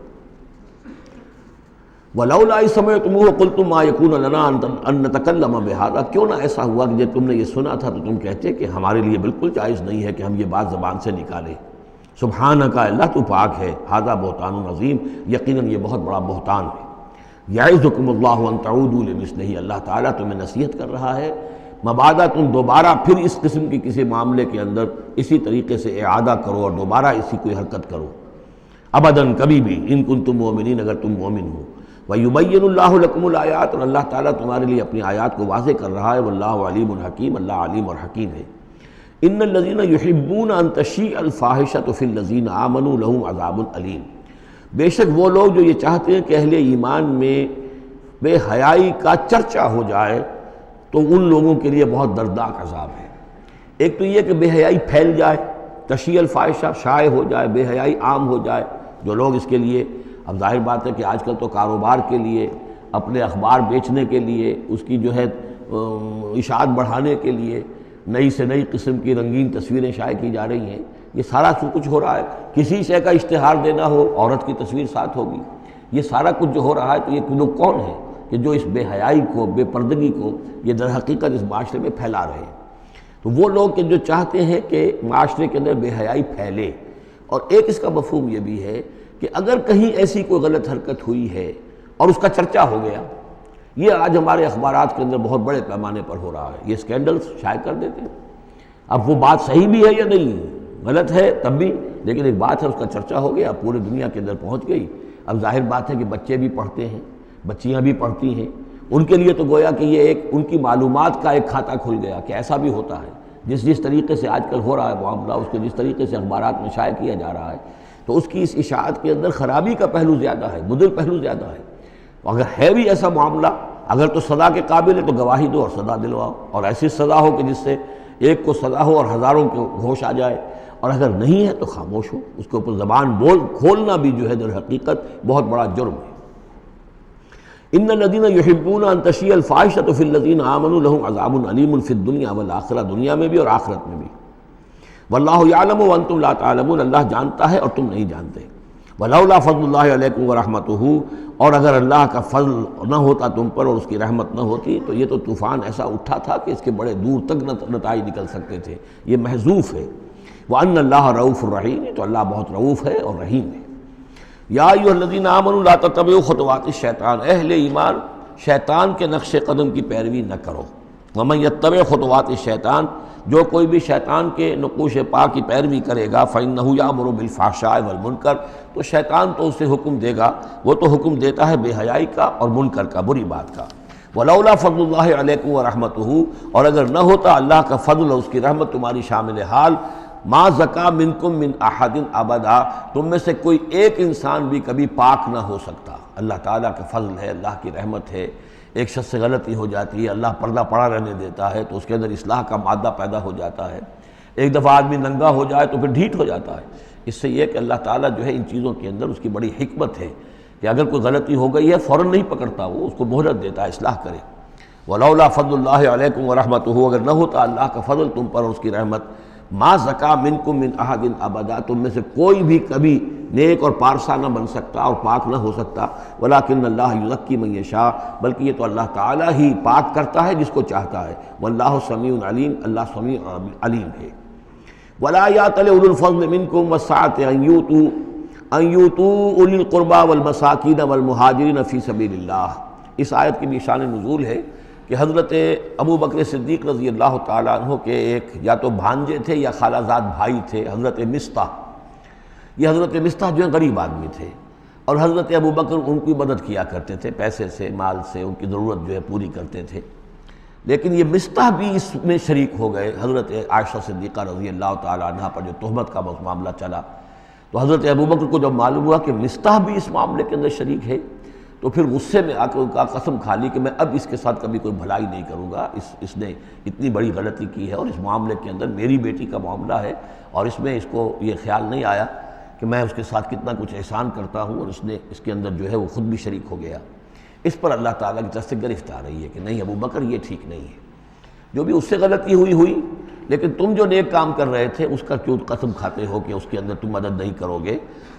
وَلَوْلَا إِذْ سَمِعْتُمُوهُ قُلْتُم مَّا يَكُونُ لَنَا أَن نَّتَكَلَّمَ بِهَٰذَا، کیوں نہ ایسا ہوا کہ جب تم نے یہ سنا تھا تو تم کہتے کہ ہمارے لیے بالکل جائز نہیں ہے کہ ہم یہ بات زبان سے نکالیں۔ سبحانک، اللہ تو پاک ہے، ھذا بہتان عظیم، یقیناً یہ بہت بڑا بہتان ہے۔ یعظکم اللہ ان تعودوا لمثلہ، اللہ تعالیٰ تمہیں نصیحت کر رہا ہے مبادا تم دوبارہ پھر اس قسم کی کسی معاملے کے اندر اسی طریقے سے اعادہ کرو اور دوبارہ اسی کوئی حرکت کرو، ابداً کبھی بھی، ان کنتم مؤمنین، اگر تم مومن ہو۔ وَيُبَيِّنُ اللَّهُ لَكُمُ الْآيَاتِ، اور اللہ تعالیٰ تمہارے لیے اپنی آیات کو واضح کر رہا ہے، وَاللَّهُ عَلِيمٌ حکیم، اللہ علیم اور حکیم ہے۔ ان الذین یحبون ان تشیع الفاحشۃ فی الذین آمنوا لہم عذاب علیم، بے شک وہ لوگ جو یہ چاہتے ہیں کہ اہل ایمان میں بے حیائی کا چرچا ہو جائے تو ان لوگوں کے لیے بہت دردناک عذاب ہے۔ ایک تو یہ کہ بے حیائی پھیل جائے، تشیع الفاحشہ شائع ہو جائے، بے حیائی عام ہو جائے، جو لوگ اس کے لیے، اب ظاہر بات ہے کہ آج کل تو کاروبار کے لیے، اپنے اخبار بیچنے کے لیے، اس کی جو ہے اشاعت بڑھانے کے لیے نئی سے نئی قسم کی رنگین تصویریں شائع کی جا رہی ہیں، یہ سارا کچھ ہو رہا ہے۔ کسی شے کا اشتہار دینا ہو، عورت کی تصویر ساتھ ہوگی، یہ سارا کچھ جو ہو رہا ہے، تو یہ لوگ کون ہیں کہ جو اس بے حیائی کو، بے پردگی کو یہ در حقیقت اس معاشرے میں پھیلا رہے ہیں؟ تو وہ لوگ کہ جو چاہتے ہیں کہ معاشرے کے اندر بے حیائی پھیلے، اور ایک اس کا مفہوم یہ بھی ہے کہ اگر کہیں ایسی کوئی غلط حرکت ہوئی ہے اور اس کا چرچا ہو گیا۔ یہ آج ہمارے اخبارات کے اندر بہت بڑے پیمانے پر ہو رہا ہے، یہ اسکینڈلز شائع کر دیتے ہیں۔ اب وہ بات صحیح بھی ہے یا نہیں، غلط ہے تب بھی، لیکن ایک بات ہے، اس کا چرچا ہو گیا، پورے دنیا کے اندر پہنچ گئی۔ اب ظاہر بات ہے کہ بچے بھی پڑھتے ہیں، بچیاں بھی پڑھتی ہیں، ان کے لیے تو گویا کہ یہ ایک ان کی معلومات کا ایک کھاتہ کھل گیا کہ ایسا بھی ہوتا ہے۔ جس طریقے سے آج کل ہو رہا ہے معاملہ، اس کے جس طریقے سے اخبارات میں شائع کیا جا رہا ہے، تو اس کی اس اشاعت کے اندر خرابی کا پہلو زیادہ ہے، مضر پہلو زیادہ ہے۔ اگر ہے بھی ایسا معاملہ، اگر تو سزا کے قابل ہے تو گواہی دو اور سزا دلواؤ، اور ایسی سزا ہو کہ جس سے ایک کو سزا ہو اور ہزاروں کو ہوش آ جائے، اور اگر نہیں ہے تو خاموش ہو، اس کے اوپر زبان کھولنا بھی جو ہے در حقیقت بہت بڑا جرم ہے۔ ان الذين يحبون ان تشيع الفاحشة في الذين آمنوا لهم عذاب عليم في الدنيا والآخرة، دنیا میں بھی اور آخرت میں بھی۔ واللہ یعلم وانتم لا تعلمون، اللہ جانتا ہے اور تم نہیں جانتے۔ ولولا فضل اللہ علیکم ورحمتہ، اور اگر اللہ کا فضل نہ ہوتا تم پر اور اس کی رحمت نہ ہوتی تو یہ تو طوفان ایسا اٹھا تھا کہ اس کے بڑے دور تک نتائج نکل سکتے تھے، یہ محذوف ہے۔ وان اللہ رؤوف الرحیم، تو اللہ بہت رؤوف ہے اور رحیم ہے۔ یا ایھا الذین آمنوا لا تتبعوا خطوات الشیطان، اہل ایمان شیطان کے نقش قدم کی پیروی نہ کرو۔ ومن یتبع خطوات الشیطان، جو کوئی بھی شیطان کے نقوش پا کی پیروی کرے گا، فإنہ یأمر بالفحشاء والمنکر، تو شیطان تو اسے حکم دے گا، وہ تو حکم دیتا ہے بے حیائی کا اور منکر کا، بری بات کا۔ ولولا فضل اللہ علیکم ورحمتہ، اور اگر نہ ہوتا اللہ کا فضل اور اس کی رحمت تمہاری شامل حال، ما زکا منکم من احد ابدا، تم میں سے کوئی ایک انسان بھی کبھی پاک نہ ہو سکتا۔ اللہ تعالیٰ کا فضل ہے، اللہ کی رحمت ہے، ایک شخص سے غلطی ہو جاتی ہے، اللہ پردہ پڑا رہنے دیتا ہے تو اس کے اندر اصلاح کا مادہ پیدا ہو جاتا ہے۔ ایک دفعہ آدمی ننگا ہو جائے تو پھر ڈھیٹ ہو جاتا ہے۔ اس سے یہ کہ اللہ تعالیٰ جو ہے ان چیزوں کے اندر اس کی بڑی حکمت ہے کہ اگر کوئی غلطی ہو گئی ہے فوراً نہیں پکڑتا، وہ اس کو مہلت دیتا ہے، اصلاح کرے۔ ولولا فضل اللہ علیکم ورحمتہ، اگر نہ ہوتا اللہ کا فضل تم پر اور اس کی رحمت، ما زکا منکم من احد ابدا، تم میں سے کوئی بھی کبھی نیک اور پارسا نہ بن سکتا اور پاک نہ ہو سکتا۔ ولکن اللہ یزکی من یشاء، بلکہ یہ تو اللہ تعالیٰ ہی پاک کرتا ہے جس کو چاہتا ہے۔ واللہ سمیع علیم، اللہ سمیع علیم ہے۔ ولا یأتل اولو الفضل منکم والسعة ان یؤتوا اولی القربى والمساکین والمہاجرین فی سبیل اللہ۔ اس آیت کی بھی شان نزول ہے کہ حضرت ابو بکر صدیق رضی اللہ تعالیٰ عنہ کے ایک یا تو بھانجے تھے یا خالہ زاد بھائی تھے، حضرت مصطح۔ یہ حضرت مصطح جو ہے غریب آدمی تھے، اور حضرت ابو بکر ان کی مدد کیا کرتے تھے، پیسے سے، مال سے ان کی ضرورت جو ہے پوری کرتے تھے۔ لیکن یہ مصطح بھی اس میں شریک ہو گئے۔ حضرت عائشہ صدیقہ رضی اللہ تعالیٰ عنہ پر جو تہمت کا معاملہ چلا، تو حضرت ابو بکر کو جب معلوم ہوا کہ مصطح بھی اس معاملے کے اندر شریک ہے، تو پھر غصے میں آ کے ان کا قسم کھا لی کہ میں اب اس کے ساتھ کبھی کوئی بھلائی نہیں کروں گا، اس نے اتنی بڑی غلطی کی ہے، اور اس معاملے کے اندر میری بیٹی کا معاملہ ہے، اور اس میں اس کو یہ خیال نہیں آیا کہ میں اس کے ساتھ کتنا کچھ احسان کرتا ہوں، اور اس نے اس کے اندر جو ہے وہ خود بھی شریک ہو گیا۔ اس پر اللہ تعالیٰ کی طرف سے گرفت آ رہی ہے کہ نہیں ابو بکر یہ ٹھیک نہیں ہے، جو بھی اس سے غلطی ہوئی، لیکن تم جو نیک کام کر رہے تھے اس کا کیوں قسم کھاتے ہو کہ اس کے اندر تم مدد نہیں کرو گے۔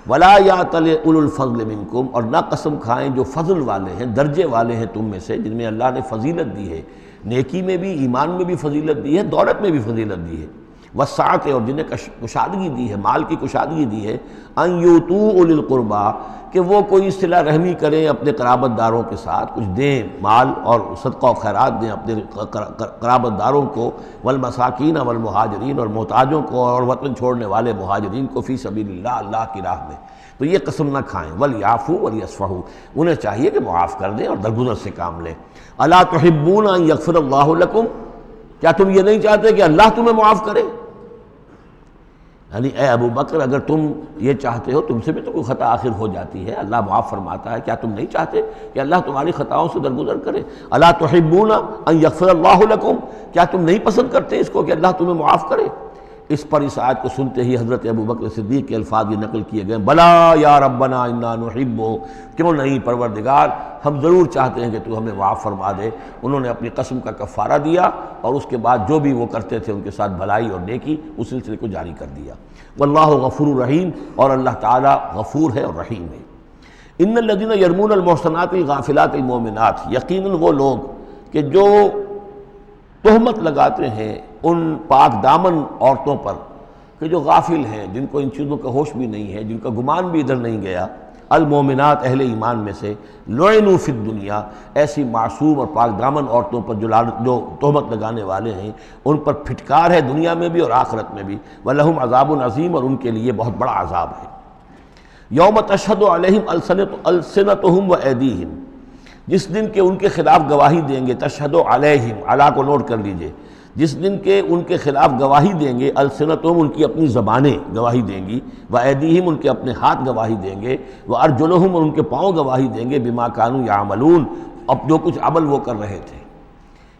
ولا یأتل اولو الفضل منکم، اور نہ قسم کھائیں جو فضل والے ہیں، درجے والے ہیں تم میں سے، جن میں اللہ نے فضیلت دی ہے، نیکی میں بھی، ایمان میں بھی فضیلت دی ہے، دولت میں بھی فضیلت دی ہے، وسعت، اور جنہیں کشادگی دی ہے، مال کی کشادگی دی ہے، ان یؤتوا اولی القربی، کہ وہ کوئی صلہ رحمی کریں اپنے قرابت داروں کے ساتھ، کچھ دیں، مال اور صدقہ و خیرات دیں اپنے قرابت داروں کو، والمساکین والمہاجرین، اور محتاجوں کو اور وطن چھوڑنے والے مہاجرین کو، فی سبیل اللہ، اللہ کی راہ میں۔ تو یہ قسم نہ کھائیں۔ ولیعفوا ولیصفحوا، انہیں چاہیے کہ معاف کر دیں اور درگزر سے کام لیں۔ الا تحبون ان یغفر اللہ لکم، کیا تم یہ نہیں چاہتے کہ اللہ تمہیں معاف کرے؟ یعنی اے ابو بکر اگر تم یہ چاہتے ہو، تم سے بھی تو کوئی خطا آخر ہو جاتی ہے، اللہ معاف فرماتا ہے، کیا تم نہیں چاہتے کہ اللہ تمہاری خطاؤں سے درگزر کرے؟ الا تحبون ان یغفر اللہ لکم، کیا تم نہیں پسند کرتے اس کو کہ اللہ تمہیں معاف کرے؟ اس پر اس آیت کو سنتے ہی حضرت ابو بکر صدیق کے الفاظ یہ نقل کیے گئے، بلا یا ربنا انا نحب، کیوں نہیں پروردگار، ہم ضرور چاہتے ہیں کہ تو ہمیں معاف فرما دے۔ انہوں نے اپنی قسم کا کفارہ دیا، اور اس کے بعد جو بھی وہ کرتے تھے ان کے ساتھ بھلائی اور نیکی، اس سلسلے کو جاری کر دیا۔ واللہ غفور الرحیم، اور اللہ تعالیٰ غفور ہے اور رحیم ہے۔ ان الذین یرمون المحصنات الغافلات المؤمنات، یقیناً وہ لوگ کہ جو تہمت لگاتے ہیں ان پاک دامن عورتوں پر کہ جو غافل ہیں، جن کو ان چیزوں کا ہوش بھی نہیں ہے، جن کا گمان بھی ادھر نہیں گیا، المومنات اہل ایمان میں سے لعنوا فی الدنیا ایسی معصوم اور پاک دامن عورتوں پر جو تہمت لگانے والے ہیں ان پر پھٹکار ہے دنیا میں بھی اور آخرت میں بھی، وَلَهُمْ عَذَابٌ عَظِيمٌ اور ان کے لیے بہت بڑا عذاب ہے۔ یوم تشہد علیہم السنتہم وایدیہم، جس دن کے ان کے خلاف گواہی دیں گے، تشہد علیہم، علی کو نوٹ کر لیجئے، جس دن کے ان کے خلاف گواہی دیں گے، السنتہم ان کی اپنی زبانیں گواہی دیں گی، وایدیہم ان کے اپنے ہاتھ گواہی دیں گے، وارجلہم اور ان کے پاؤں گواہی دیں گے، بما کانوا یعملون، اب جو کچھ عمل وہ کر رہے تھے۔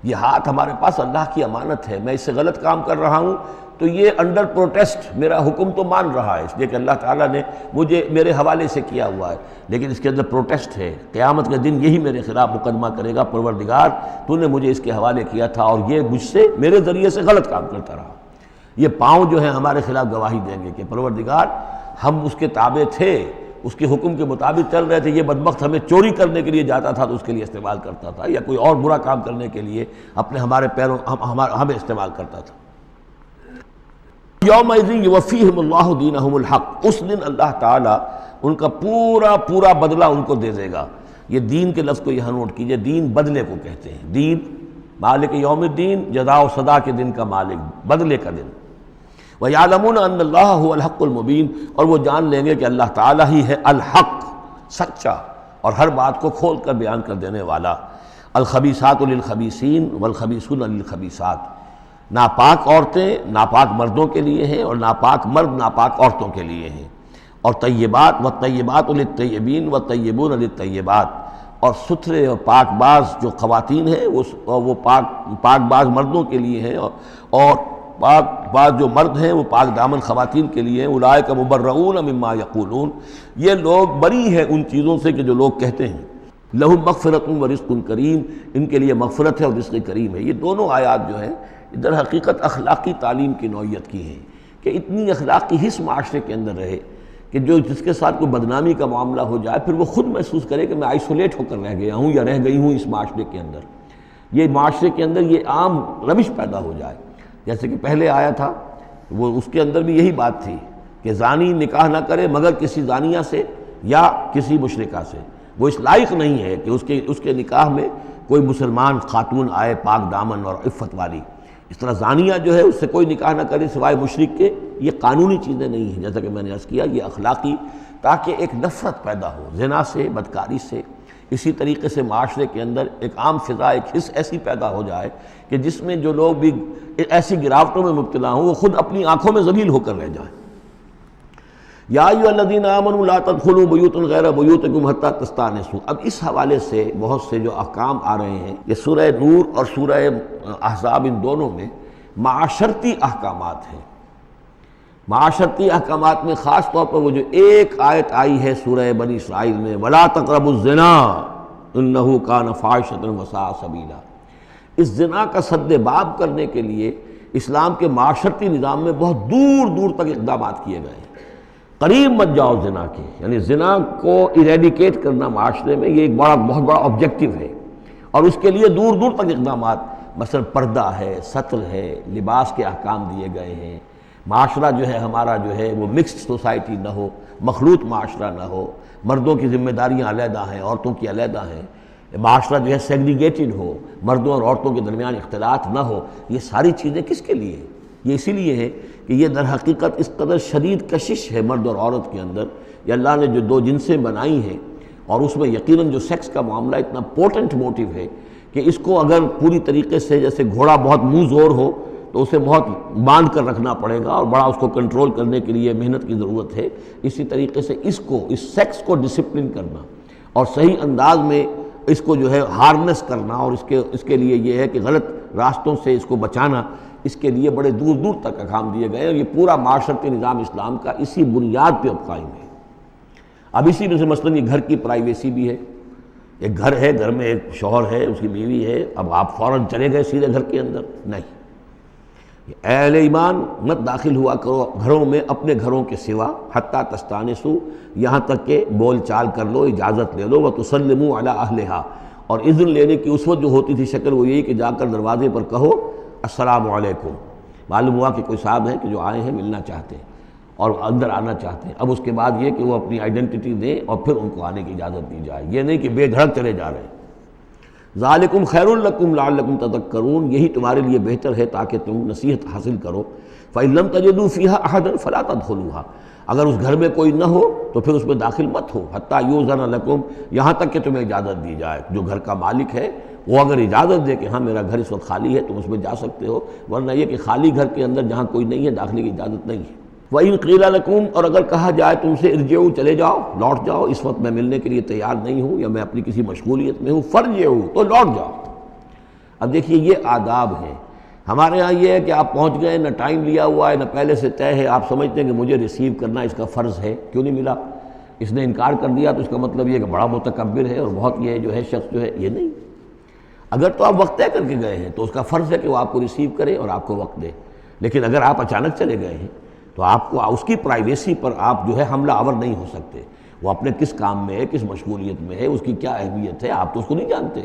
یہ ہاتھ ہمارے پاس اللہ کی امانت ہے، میں اس سے غلط کام کر رہا ہوں تو یہ انڈر پروٹیسٹ میرا حکم تو مان رہا ہے، اس لیے کہ اللہ تعالیٰ نے مجھے میرے حوالے سے کیا ہوا ہے، لیکن اس کے اندر پروٹیسٹ ہے، قیامت کے دن یہی میرے خلاف مقدمہ کرے گا، پروردگار تو نے مجھے اس کے حوالے کیا تھا اور یہ مجھ سے میرے ذریعے سے غلط کام کرتا رہا۔ یہ پاؤں جو ہیں ہمارے خلاف گواہی دیں گے کہ پروردگار ہم اس کے تابع تھے، اس کے حکم کے مطابق چل رہے تھے، یہ بدبخت ہمیں چوری کرنے کے لیے جاتا تھا تو اس کے لیے استعمال کرتا تھا، یا کوئی اور برا کام کرنے کے لیے ہمارے پیروں ہمیں استعمال کرتا تھا۔ یومئذ یوفیہم اللہ دینہم الحق، اس دن اللہ تعالیٰ ان کا پورا بدلہ ان کو دے دے گا۔ یہ دین کے لفظ کو یہاں نوٹ کیجئے، دین بدلے کو کہتے ہیں، دین مالک یوم الدین، جزا و سزا کے دن کا مالک، بدلے کا دن۔ وَيَعْلَمُونَ أَنَّ اللَّهَ هُوَ الْحَقُّ الْمُبِينُ، اور وہ جان لیں گے کہ اللہ تعالیٰ ہی ہے الحق، سچا اور ہر بات کو کھول کر بیان کر دینے والا۔ الخبیثات للخبیثین والخبیثون للخبیثات، ناپاک عورتیں ناپاک مردوں کے لیے ہیں اور ناپاک مرد ناپاک عورتوں کے لیے ہیں، اور طیبات والطیبات للطیبین والطیبون للطیبات، اور ستھرے اور پاک باز جو خواتین ہیں وہ پاک باز مردوں کے لیے ہیں، اور پاک باز جو مرد ہیں وہ پاک دامن خواتین کے لیے ہیں۔ اولئک مبرؤون مما یقولون، یہ لوگ بری ہیں ان چیزوں سے کہ جو لوگ کہتے ہیں۔ لہم مغفرۃ ورزق کریم، ان کے لیے مغفرت ہے اور رزق کریم ہے۔ یہ دونوں آیات جو ہیں در حقیقت اخلاقی تعلیم کی نوعیت کی ہیں کہ اتنی اخلاقی حس معاشرے کے اندر رہے کہ جس کے ساتھ کوئی بدنامی کا معاملہ ہو جائے پھر وہ خود محسوس کرے کہ میں آئسولیٹ ہو کر رہ گیا ہوں یا رہ گئی ہوں اس معاشرے کے اندر، یہ معاشرے کے اندر یہ عام روش پیدا ہو جائے۔ جیسے کہ پہلے آیا تھا وہ اس کے اندر بھی یہی بات تھی کہ زانی نکاح نہ کرے مگر کسی زانیہ سے یا کسی مشرکہ سے، وہ اس لائق نہیں ہے کہ اس کے نکاح میں کوئی مسلمان خاتون آئے پاک دامن اور عفت والی۔ اس طرح زانیہ جو ہے اس سے کوئی نکاح نہ کرے سوائے مشرک کے، یہ قانونی چیزیں نہیں ہیں، جیسا کہ میں نے عرض کیا یہ اخلاقی، تاکہ ایک نفرت پیدا ہو زنا سے، بدکاری سے۔ اسی طریقے سے معاشرے کے اندر ایک عام فضا، ایک حس ایسی پیدا ہو جائے کہ جس میں جو لوگ بھی ایسی گراوٹوں میں مبتلا ہوں وہ خود اپنی آنکھوں میں ذلیل ہو کر رہ جائیں۔ یا ایھا الذین آمنوا لا تدخلوا بیوتا غیر بیوتکم حتی تستأنسوا، اب اس حوالے سے بہت سے جو احکام آ رہے ہیں، یہ سورہ نور اور سورہ احزاب ان دونوں میں معاشرتی احکامات ہیں۔ معاشرتی احکامات میں خاص طور پر وہ جو ایک آیت آئی ہے سورہ بنی اسرائیل میں، وَلَا تَقْرَبُوا الزِّنَا إِنَّهُ كَانَ فَاحِشَةً وَسَاءَ سَبِيلًا، اس زنا کا سد باب کرنے کے لیے اسلام کے معاشرتی نظام میں بہت دور دور تک اقدامات کیے گئے ہیں۔ قریب مت جاؤ زنا کے، یعنی زنا کو ایریڈیکیٹ کرنا معاشرے میں یہ ایک بہت بڑا آبجیکٹیو ہے، اور اس کے لیے دور دور تک اقدامات، مثلا پردہ ہے، ستر ہے، لباس کے احکام دیے گئے ہیں۔ معاشرہ جو ہے ہمارا جو ہے وہ مکسڈ سوسائٹی نہ ہو، مخلوط معاشرہ نہ ہو، مردوں کی ذمہ داریاں علیحدہ ہیں، عورتوں کی علیحدہ ہیں، معاشرہ جو ہے سیگریگیٹڈ ہو، مردوں اور عورتوں کے درمیان اختلاط نہ ہو۔ یہ ساری چیزیں کس کے لیے؟ یہ اسی لیے ہے کہ یہ در حقیقت اس قدر شدید کشش ہے مرد اور عورت کے اندر، یہ اللہ نے جو دو جنسیں بنائی ہیں، اور اس میں یقیناً جو سیکس کا معاملہ اتنا پوٹنٹ موٹیو ہے کہ اس کو اگر پوری طریقے سے، جیسے گھوڑا بہت منہ زور ہو تو اسے بہت باندھ کر رکھنا پڑے گا اور بڑا اس کو کنٹرول کرنے کے لیے محنت کی ضرورت ہے، اسی طریقے سے اس سیکس کو ڈسپلن کرنا اور صحیح انداز میں اس کو جو ہے ہارنس کرنا، اور اس کے لیے یہ ہے کہ غلط راستوں سے اس کو بچانا، اس کے لیے بڑے دور دور تک احکام دیے گئے، اور یہ پورا معاشرتی نظام اسلام کا اسی بنیاد پہ اب قائم ہے۔ اب اسی میں سے مثلاً یہ گھر کی پرائیویسی بھی ہے، ایک گھر ہے، گھر میں ایک شوہر ہے، اس کی بیوی ہے، اب آپ فوراً چلے گئے سیدھے گھر کے اندر، نہیں، اے اہل ایمان مت داخل ہوا کرو گھروں میں اپنے گھروں کے سوا، حتیٰ تستانسوا، یہاں تک کہ بول چال کر لو، اجازت لے لو، وتسلموا علی اہلہا، اور اذن لینے کی اس وقت جو ہوتی تھی شکل وہ یہی کہ جا کر دروازے پر کہو السلام علیکم، معلوم ہوا کہ کوئی صاحب ہیں کہ جو آئے ہیں ملنا چاہتے ہیں، اور اندر آنا چاہتے ہیں۔ اب اس کے بعد یہ کہ وہ اپنی آئیڈینٹی دیں اور پھر ان کو آنے کی اجازت دی جائے، یہ نہیں کہ بے دھڑک چلے جا رہے ہیں۔ ذالکم خیر لکم لعلکم تذکرون، یہی تمہارے لیے بہتر ہے تاکہ تم نصیحت حاصل کرو۔ فإن لم تجدوا فيها أحدا فلا تدخلوها، اگر اس گھر میں کوئی نہ ہو تو پھر اس میں داخل مت ہو، حتیٰ یؤذن لکم، یہاں تک کہ تمہیں اجازت دی جائے۔ جو گھر کا مالک ہے وہ اگر اجازت دے کہ ہاں میرا گھر اس وقت خالی ہے تم اس میں جا سکتے ہو، ورنہ یہ کہ خالی گھر کے اندر جہاں کوئی نہیں ہے داخلے کی اجازت نہیں ہے۔ وَإِن قِيلَ لَكُمْ، اور اگر کہا جائے تم سے ارجعوا، چلے جاؤ، لوٹ جاؤ، اس وقت میں ملنے کے لیے تیار نہیں ہوں یا میں اپنی کسی مشغولیت میں ہوں، فرجعوا، تو لوٹ جاؤ۔ اب دیکھیے یہ آداب ہیں۔ ہمارے ہاں یہ ہے کہ آپ پہنچ گئے، نہ ٹائم لیا ہوا ہے نہ پہلے سے طے ہے، آپ سمجھتے ہیں کہ مجھے ریسیو کرنا اس کا فرض ہے، کیوں نہیں ملا؟ اس نے انکار کر دیا تو اس کا مطلب یہ کہ بڑا متکبر ہے اور بہت یہ جو ہے شخص جو ہے، یہ نہیں۔ اگر تو آپ وقت طے کر کے گئے ہیں تو اس کا فرض ہے کہ وہ آپ کو ریسیو کرے اور آپ کو وقت دے، لیکن اگر آپ اچانک چلے گئے ہیں تو آپ کو اس کی پرائیویسی پر آپ جو ہے حملہ آور نہیں ہو سکتے۔ وہ اپنے کس کام میں ہے، کس مشغولیت میں ہے، اس کی کیا اہمیت ہے، آپ تو اس کو نہیں جانتے۔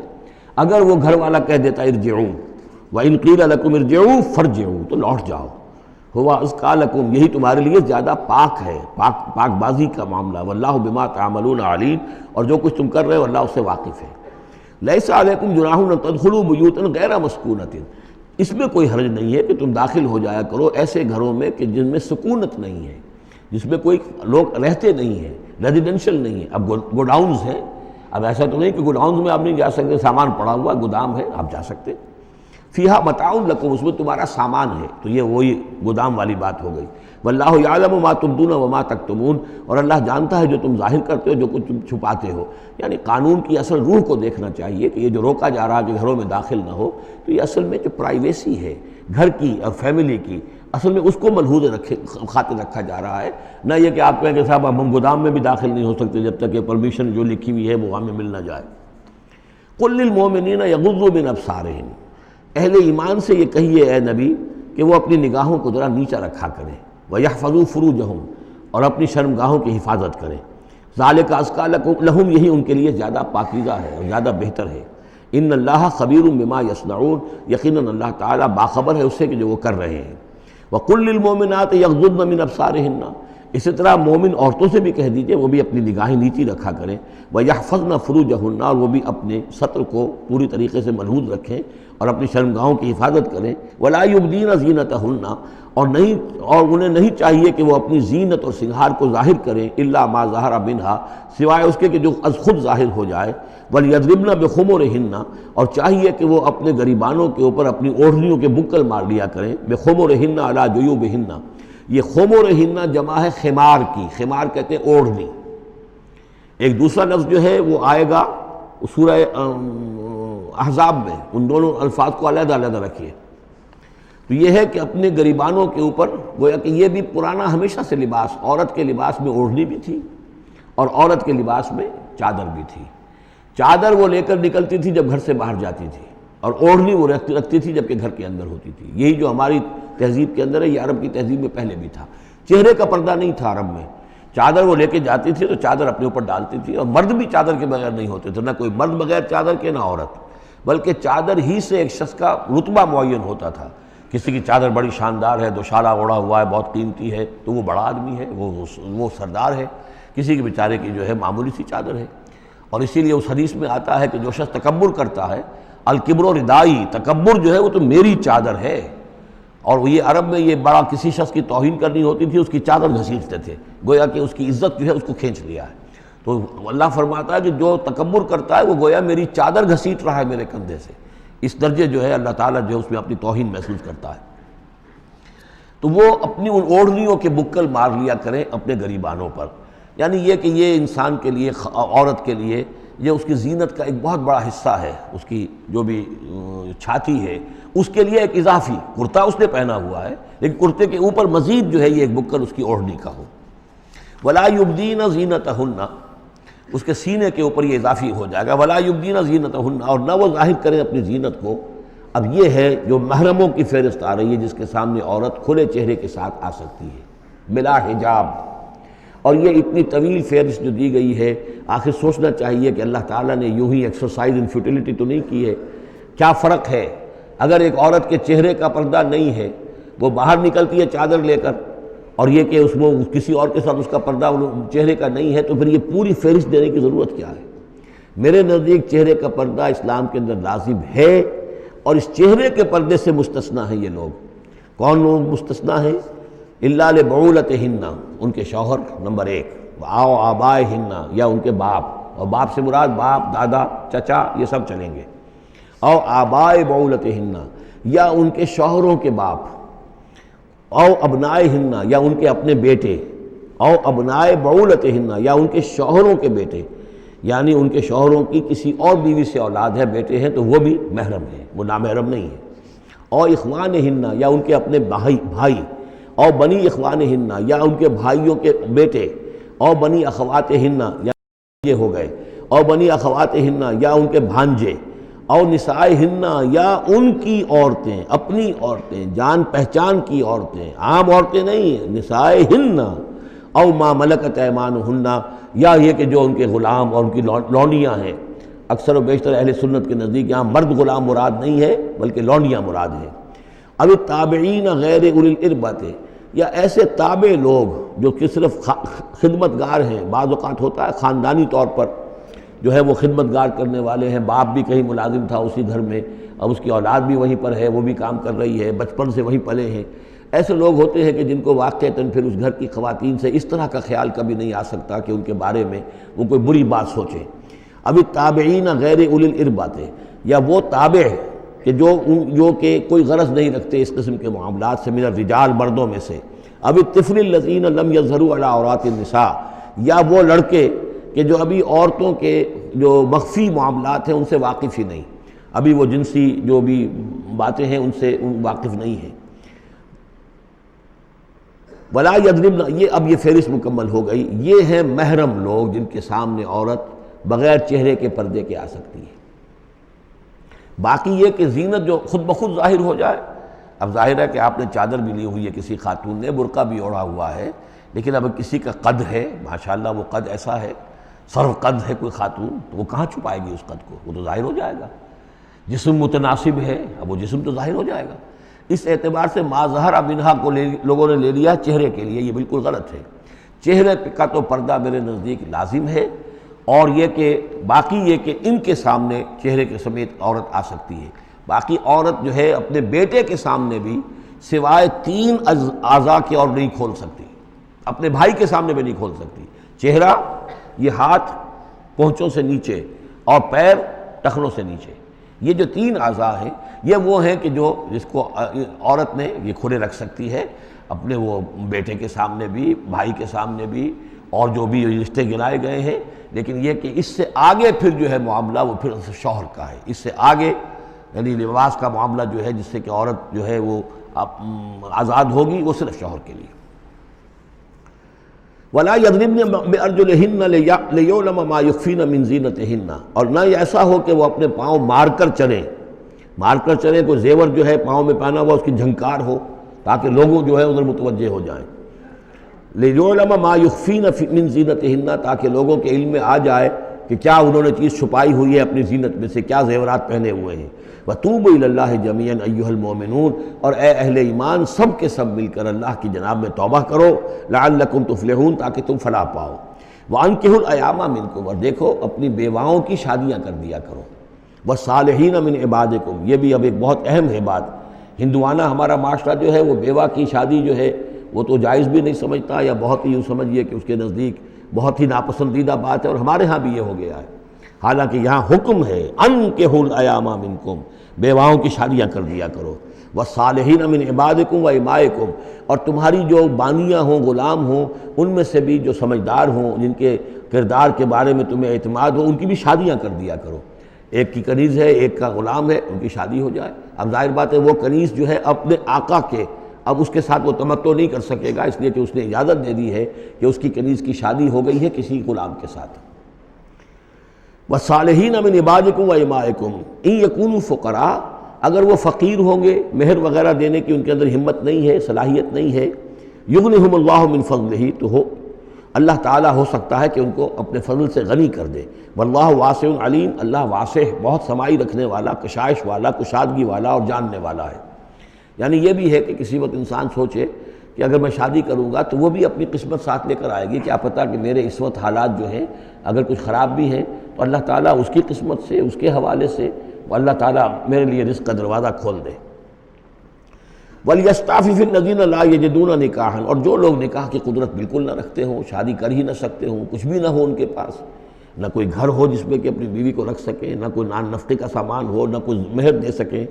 اگر وہ گھر والا کہہ دیتا ارجعوا، وَإِن قِيلَ لَكُمْ ارْجِعُوا فَارْجِعُوا، تو لوٹ جاؤ، ہوا أَزْكَىٰ لَكُمْ، یہی تمہارے لیے زیادہ پاک ہے، پاک بازی کا معاملہ، وَاللَّهُ بِمَا تَعْمَلُونَ عَلِيمٌ، اور جو کچھ تم کر رہے ہو اللہ اس سے واقف ہے۔ لَيْسَ عَلَيْكُمْ جُنَاحٌ أَن تَدْخُلُوا بُيُوتًا غَيْرَ مَسْكُونَةٍ، اس میں کوئی حرج نہیں ہے کہ تم داخل ہو جایا کرو ایسے گھروں میں کہ جن میں سکونت نہیں ہے، جس میں کوئی لوگ رہتے نہیں ہیں، ریزیڈینشل نہیں ہے۔ اب گوڈاؤنز ہیں، اب ایسا تو نہیں کہ گوڈاؤنز میں آپ نہیں جا سکتے، سامان پڑا ہوا گودام ہے آپ جا سکتے۔ فیہا متاع لکم، اس میں تمہارا سامان ہے، تو یہ وہی گودام والی بات ہو گئی۔ واللہ یعلم ما تبدون وما تکتمون، اور اللہ جانتا ہے جو تم ظاہر کرتے ہو جو کچھ تم چھپاتے ہو۔ یعنی قانون کی اصل روح کو دیکھنا چاہیے کہ یہ جو روکا جا رہا ہے کہ گھروں میں داخل نہ ہو، تو یہ اصل میں جو پرائیویسی ہے گھر کی اور فیملی کی، اصل میں اس کو ملحوظ خاطر رکھا جا رہا ہے، نہ یہ کہ آپ کہیں کہ صاحب اب ہم گودام میں بھی داخل نہیں ہو سکتے جب تک یہ پرمیشن جو لکھی ہوئی ہے وہ ہمیں مل نہ جائے۔ قل للمؤمنین یغضوا من ابصارہم، اہل ایمان سے یہ کہیے اے نبی کہ وہ اپنی نگاہوں کو ذرا نیچا رکھا کریں، وَيَحْفَظُوا فُرُوجَهُمْ، اور اپنی شرمگاہوں کی حفاظت کریں۔ ذَلِكَ أَزْكَىٰ لَهُمْ، یہی ان کے لیے زیادہ پاکیزہ ہے اور زیادہ بہتر ہے۔ إِنَّ اللَّهَ خَبِيرٌ بِمَا يَصْنَعُونَ، یقیناً اللہ تعالیٰ باخبر ہے اس سے کہ جو وہ کر رہے ہیں۔ وَقُلْ لِلْمُؤْمِنَاتِ يَغْضُضْنَ مِنْ أَبْصَارِهِنَّ، اسی طرح مومن عورتوں سے بھی کہہ دیجئے وہ بھی اپنی نگاہیں نیچی رکھا کریں۔ وَيَحْفَظْنَ فُرُوجَهُنَّ، اور وہ بھی اپنے سطر کو پوری طریقے سے ملحوظ رکھیں اور اپنی شرمگاہوں کی حفاظت کریں۔ وَلَا يُبْدِينَ زِينَتَهُنَّ، اور انہیں نہیں چاہیے کہ وہ اپنی زینت اور سنگھار کو ظاہر کریں، إِلَّا مَا ظَهَرَ مِنْهَا، سوائے اس کے کہ جو از خود ظاہر ہو جائے۔ وَلْيَضْرِبْنَ بِخُمُرِهِنَّ، اور چاہیے کہ وہ اپنے گریبانوں کے اوپر اپنی اوڑھنیوں کے بکل مار لیا کریں۔ بِخُمُرِهِنَّ عَلَىٰ جُيُوبِهِنَّ، یہ خمورہن جمع ہے خمار کی، خمار کہتے ہیں اوڑھنی۔ ایک دوسرا لفظ جو ہے وہ آئے گا سورہ احزاب میں، ان دونوں الفاظ کو علیحدہ علیحدہ رکھیے۔ تو یہ ہے کہ اپنے گریبانوں کے اوپر، گویا کہ یہ بھی پرانا ہمیشہ سے لباس، عورت کے لباس میں اوڑھنی بھی تھی اور عورت کے لباس میں چادر بھی تھی۔ چادر وہ لے کر نکلتی تھی جب گھر سے باہر جاتی تھی، اور اوڑھنی وہ رکھتی تھی جب کہ گھر کے اندر ہوتی تھی۔ یہی جو ہماری تہذیب کے اندر ہے، یہ عرب کی تہذیب میں پہلے بھی تھا۔ چہرے کا پردہ نہیں تھا عرب میں، چادر وہ لے کے جاتی تھی تو چادر اپنے اوپر ڈالتی تھی، اور مرد بھی چادر کے بغیر نہیں ہوتے تھے، نہ کوئی مرد بغیر چادر کے نہ عورت، بلکہ چادر ہی سے ایک شخص کا رتبہ معین ہوتا تھا۔ کسی کی چادر بڑی شاندار ہے، دوشالہ اوڑھا ہوا ہے، بہت قیمتی ہے، تو وہ بڑا آدمی ہے، وہ سردار ہے۔ کسی کے بیچارے کی جو ہے معمولی سی چادر ہے۔ اور اسی لیے اس حدیث میں آتا ہے کہ جو شخص تکبر کرتا ہے، الکبر ردائی، تکبر جو ہے وہ تو میری چادر ہے۔ اور یہ عرب میں یہ بڑا کسی شخص کی توہین کرنی ہوتی تھی، اس کی چادر گھسیٹتے تھے، گویا کہ اس کی عزت جو ہے اس کو کھینچ لیا ہے۔ تو اللہ فرماتا ہے کہ جو تکبر کرتا ہے وہ گویا میری چادر گھسیٹ رہا ہے میرے کندھے سے۔ اس درجے جو ہے اللہ تعالیٰ جو ہے اس میں اپنی توہین محسوس کرتا ہے۔ تو وہ اپنی ان اوڑھنیوں کے بکل مار لیا کریں اپنے گریبانوں پر، یعنی یہ کہ یہ انسان کے لیے، عورت کے لیے، یہ اس کی زینت کا ایک بہت بڑا حصہ ہے۔ اس کی جو بھی چھاتی ہے اس کے لیے ایک اضافی کرتا اس نے پہنا ہوا ہے، لیکن کرتے کے اوپر مزید جو ہے یہ ایک بکل اس کی اوڑھنی کا ہو۔ وَلَا يُبْدِينَ زِينَتَهُنَّ، اس کے سینے کے اوپر یہ اضافی ہو جائے گا، وَلَا يُبْدِينَ زِينَتَهُنَّ، اور نہ وہ ظاہر کریں اپنی زینت کو۔ اب یہ ہے جو محرموں کی فہرست آ رہی ہے، جس کے سامنے عورت کھلے چہرے کے ساتھ آ سکتی ہے بلا حجاب۔ اور یہ اتنی طویل فہرست جو دی گئی ہے، آخر سوچنا چاہیے کہ اللہ تعالیٰ نے یوں ہی ایکسرسائز ان فیوٹیلیٹی تو نہیں کی ہے۔ کیا فرق ہے اگر ایک عورت کے چہرے کا پردہ نہیں ہے، وہ باہر نکلتی ہے چادر لے کر، اور یہ کہ اس میں کسی اور کے ساتھ اس کا پردہ چہرے کا نہیں ہے، تو پھر یہ پوری فہرست دینے کی ضرورت کیا ہے؟ میرے نزدیک چہرے کا پردہ اسلام کے اندر لازم ہے، اور اس چہرے کے پردے سے مستثنیٰ ہیں یہ لوگ۔ کون لوگ مستثنیٰ ہیں؟ الا لبعولتہن، ان کے شوہر نمبر ایک، او آبائہن، یا ان کے باپ، اور باپ سے مراد باپ، دادا، چچا، یہ سب چلیں گے، او آبائے بعولتہن، یا ان کے شوہروں کے باپ، او ابنائہن، یا ان کے اپنے بیٹے، او ابنائے بعولتہن، یا ان کے شوہروں کے بیٹے، یعنی ان کے شوہروں کی کسی اور بیوی سے اولاد ہے، بیٹے ہیں، تو وہ بھی محرم ہیں، وہ نامحرم نہیں ہے۔ او اخوانہن، یا ان کے اپنے بھائی، او بنی اخوانہن، یا ان کے بھائیوں کے بیٹے، او بنی اخواتہن، یا یہ ہو گئے، او بنی اخواتہن، یا ان کے بھانجے، او نسائہن، یا ان کی عورتیں، اپنی عورتیں، جان پہچان کی عورتیں، عام عورتیں نہیں، نسائہن، او ما ملکت ایمانہن، یا یہ کہ جو ان کے غلام اور ان کی لونڈیاں ہیں۔ اکثر و بیشتر اہل سنت کے نزدیک یہاں مرد غلام مراد نہیں ہے بلکہ لونڈیاں مراد ہیں۔ اب التابعین غیر اولی الاربۃ، یا ایسے تابع لوگ جو کہ صرف خدمت گار ہیں، بعض اوقات ہوتا ہے خاندانی طور پر جو ہے وہ خدمت گار کرنے والے ہیں، باپ بھی کہیں ملازم تھا اسی گھر میں، اب اس کی اولاد بھی وہیں پر ہے، وہ بھی کام کر رہی ہے، بچپن سے وہیں پلے ہیں۔ ایسے لوگ ہوتے ہیں کہ جن کو واقعتاً پھر اس گھر کی خواتین سے اس طرح کا خیال کبھی نہیں آ سکتا کہ ان کے بارے میں وہ کوئی بری بات سوچیں۔ اب التابعین غیر اولی الاربۃ، یا وہ تابع کہ جو کہ کوئی غرض نہیں رکھتے اس قسم کے معاملات سے، من الرجال، مردوں میں سے۔ اب الطفل الذین لم یظہروا علی عورات النساء، یا وہ لڑکے کہ جو ابھی عورتوں کے جو مخفی معاملات ہیں ان سے واقف ہی نہیں، ابھی وہ جنسی جو بھی باتیں ہیں ان سے واقف نہیں ہیں۔ ولا یضربن، یہ فہرست مکمل ہو گئی۔ یہ ہیں محرم لوگ جن کے سامنے عورت بغیر چہرے کے پردے کے آ سکتی ہے۔ باقی یہ کہ زینت جو خود بخود ظاہر ہو جائے، اب ظاہر ہے کہ آپ نے چادر بھی لی ہوئی ہے، کسی خاتون نے برقع بھی اوڑھا ہوا ہے، لیکن اب کسی کا قد ہے، ماشاءاللہ وہ قد ایسا ہے، سرو قد ہے کوئی خاتون، تو وہ کہاں چھپائے گی اس قد کو؟ وہ تو ظاہر ہو جائے گا۔ جسم متناسب ہے، اب وہ جسم تو ظاہر ہو جائے گا۔ اس اعتبار سے ما ظہر منہا کو لوگوں نے لے لیا چہرے کے لیے، یہ بالکل غلط ہے۔ چہرے کا تو پردہ میرے نزدیک لازم ہے، اور یہ کہ باقی یہ کہ ان کے سامنے چہرے کے سمیت عورت آ سکتی ہے۔ باقی عورت جو ہے اپنے بیٹے کے سامنے بھی سوائے 3 اعضاء کے اور نہیں کھول سکتی، اپنے بھائی کے سامنے بھی نہیں کھول سکتی۔ چہرہ، یہ ہاتھ پونچھوں سے نیچے، اور پیر ٹخنوں سے نیچے، یہ جو 3 اعضاء ہیں یہ وہ ہیں کہ جس کو عورت نے یہ کھلے رکھ سکتی ہے، اپنے وہ بیٹے کے سامنے بھی، بھائی کے سامنے بھی، اور جو بھی رشتے گنائے گئے ہیں۔ لیکن یہ کہ اس سے آگے پھر جو ہے معاملہ وہ پھر شوہر کا ہے، اس سے آگے یعنی لباس کا معاملہ جو ہے جس سے کہ عورت جو ہے وہ آزاد ہوگی، وہ صرف شوہر کے لیے۔ وَلَا يَضْرِبْنَ بِأَرْجُلِهِنَّ لِيُعْلَمَ مَا يُخْفِينَ مِنْ زِينَتِهِنَّ، اور نہ ایسا ہو کہ وہ اپنے پاؤں مار کر چلیں، کوئی زیور جو ہے پاؤں میں پہنا ہوا اس کی جھنکار ہو تاکہ لوگوں جو ہے ادھر متوجہ ہو جائیں۔ لِيُعْلَمَ مَا يُخْفِينَ مِنْ زِينَتِهِنَّ، تاکہ لوگوں کے علم میں آ جائے کہ کیا انہوں نے چیز چھپائی ہوئی ہے اپنی زینت میں سے، کیا زیورات پہنے ہوئے ہیں۔ وَتُوبُوا إِلَى اللَّهِ جَمِيعًا أَيُّهَا الْمُؤْمِنُونَ، اور اے اہل ایمان سب کے سب مل کر اللہ کی جناب میں توبہ کرو، لَعَلَّكُمْ تُفْلِحُونَ، تاکہ تم فلاح پاؤ۔ وَأَنكِحُوا الْأَيَامَ مِنكُمْ، اور دیکھو اپنی بیواؤں کی شادیاں کر دیا کرو۔ وَالصَّالِحِينَ مِنْ عِبَادِكُمْ، یہ بھی اب ایک بہت اہم ہے بات۔ ہندوانہ ہمارا معاشرہ جو ہے وہ بیوہ کی شادی جو ہے وہ تو جائز بھی نہیں سمجھتا، یا بہت ہی یوں سمجھیے کہ اس کے نزدیک بہت ہی ناپسندیدہ بات ہے، اور ہمارے ہاں بھی یہ ہو گیا ہے۔ حالانکہ یہاں حکم ہے انکحوا الایام منکم، بیواؤں کی شادیاں کر دیا کرو۔ والصالحین من عبادکم و امائکم، اور تمہاری جو بانیاں ہوں، غلام ہوں، ان میں سے بھی جو سمجھدار ہوں، جن کے کردار کے بارے میں تمہیں اعتماد ہو، ان کی بھی شادیاں کر دیا کرو۔ ایک کی کنیز ہے، ایک کا غلام ہے، ان کی شادی ہو جائے۔ اب ظاہر بات ہے وہ کنیز جو ہے اپنے آقا کے، اب اس کے ساتھ وہ تمتع نہیں کر سکے گا، اس لیے کہ اس نے اجازت دے دی ہے کہ اس کی کنیز کی شادی ہو گئی ہے کسی غلام کے ساتھ۔ وَالصَّالِحِينَ مِنْ عِبَادِكُمْ وَإِمَائِكُمْ إِنْ يَكُونُوا فُقَرَاءَ، اگر وہ فقیر ہوں گے، مہر وغیرہ دینے کی ان کے اندر ہمت نہیں ہے، صلاحیت نہیں ہے، يُغْنِهُمُ اللَّهُ مِنْ فَضْلِهِ، تو اللہ تعالیٰ ہو سکتا ہے کہ ان کو اپنے فضل سے غنی کر دے۔ وَاللَّهُ وَاسِعٌ عَلِيمٌ، اللہ واسع، بہت سمائی رکھنے والا، کشائش والا، کشادگی والا اور جاننے والا ہے۔ یعنی یہ بھی ہے کہ کسی وقت انسان سوچے کہ اگر میں شادی کروں گا تو وہ بھی اپنی قسمت ساتھ لے کر آئے گی. کیا پتہ کہ میرے اس وقت حالات جو ہیں اگر کچھ خراب بھی ہیں تو اللہ تعالیٰ اس کی قسمت سے، اس کے حوالے سے وہ اللہ تعالیٰ میرے لیے رزق کا دروازہ کھول دے. وَلْيَسْتَعْفِفِ الَّذِينَ لَا يَجِدُونَ نِكَاحًا، اور جو لوگ نکاح کی قدرت بالکل نہ رکھتے ہوں، شادی کر ہی نہ سکتے ہوں، کچھ بھی نہ ہو ان کے پاس، نہ کوئی گھر ہو جس میں کہ اپنی بیوی کو رکھ سکیں، نہ کوئی نان نفقے کا سامان ہو، نہ کوئی مہر دے سکیں.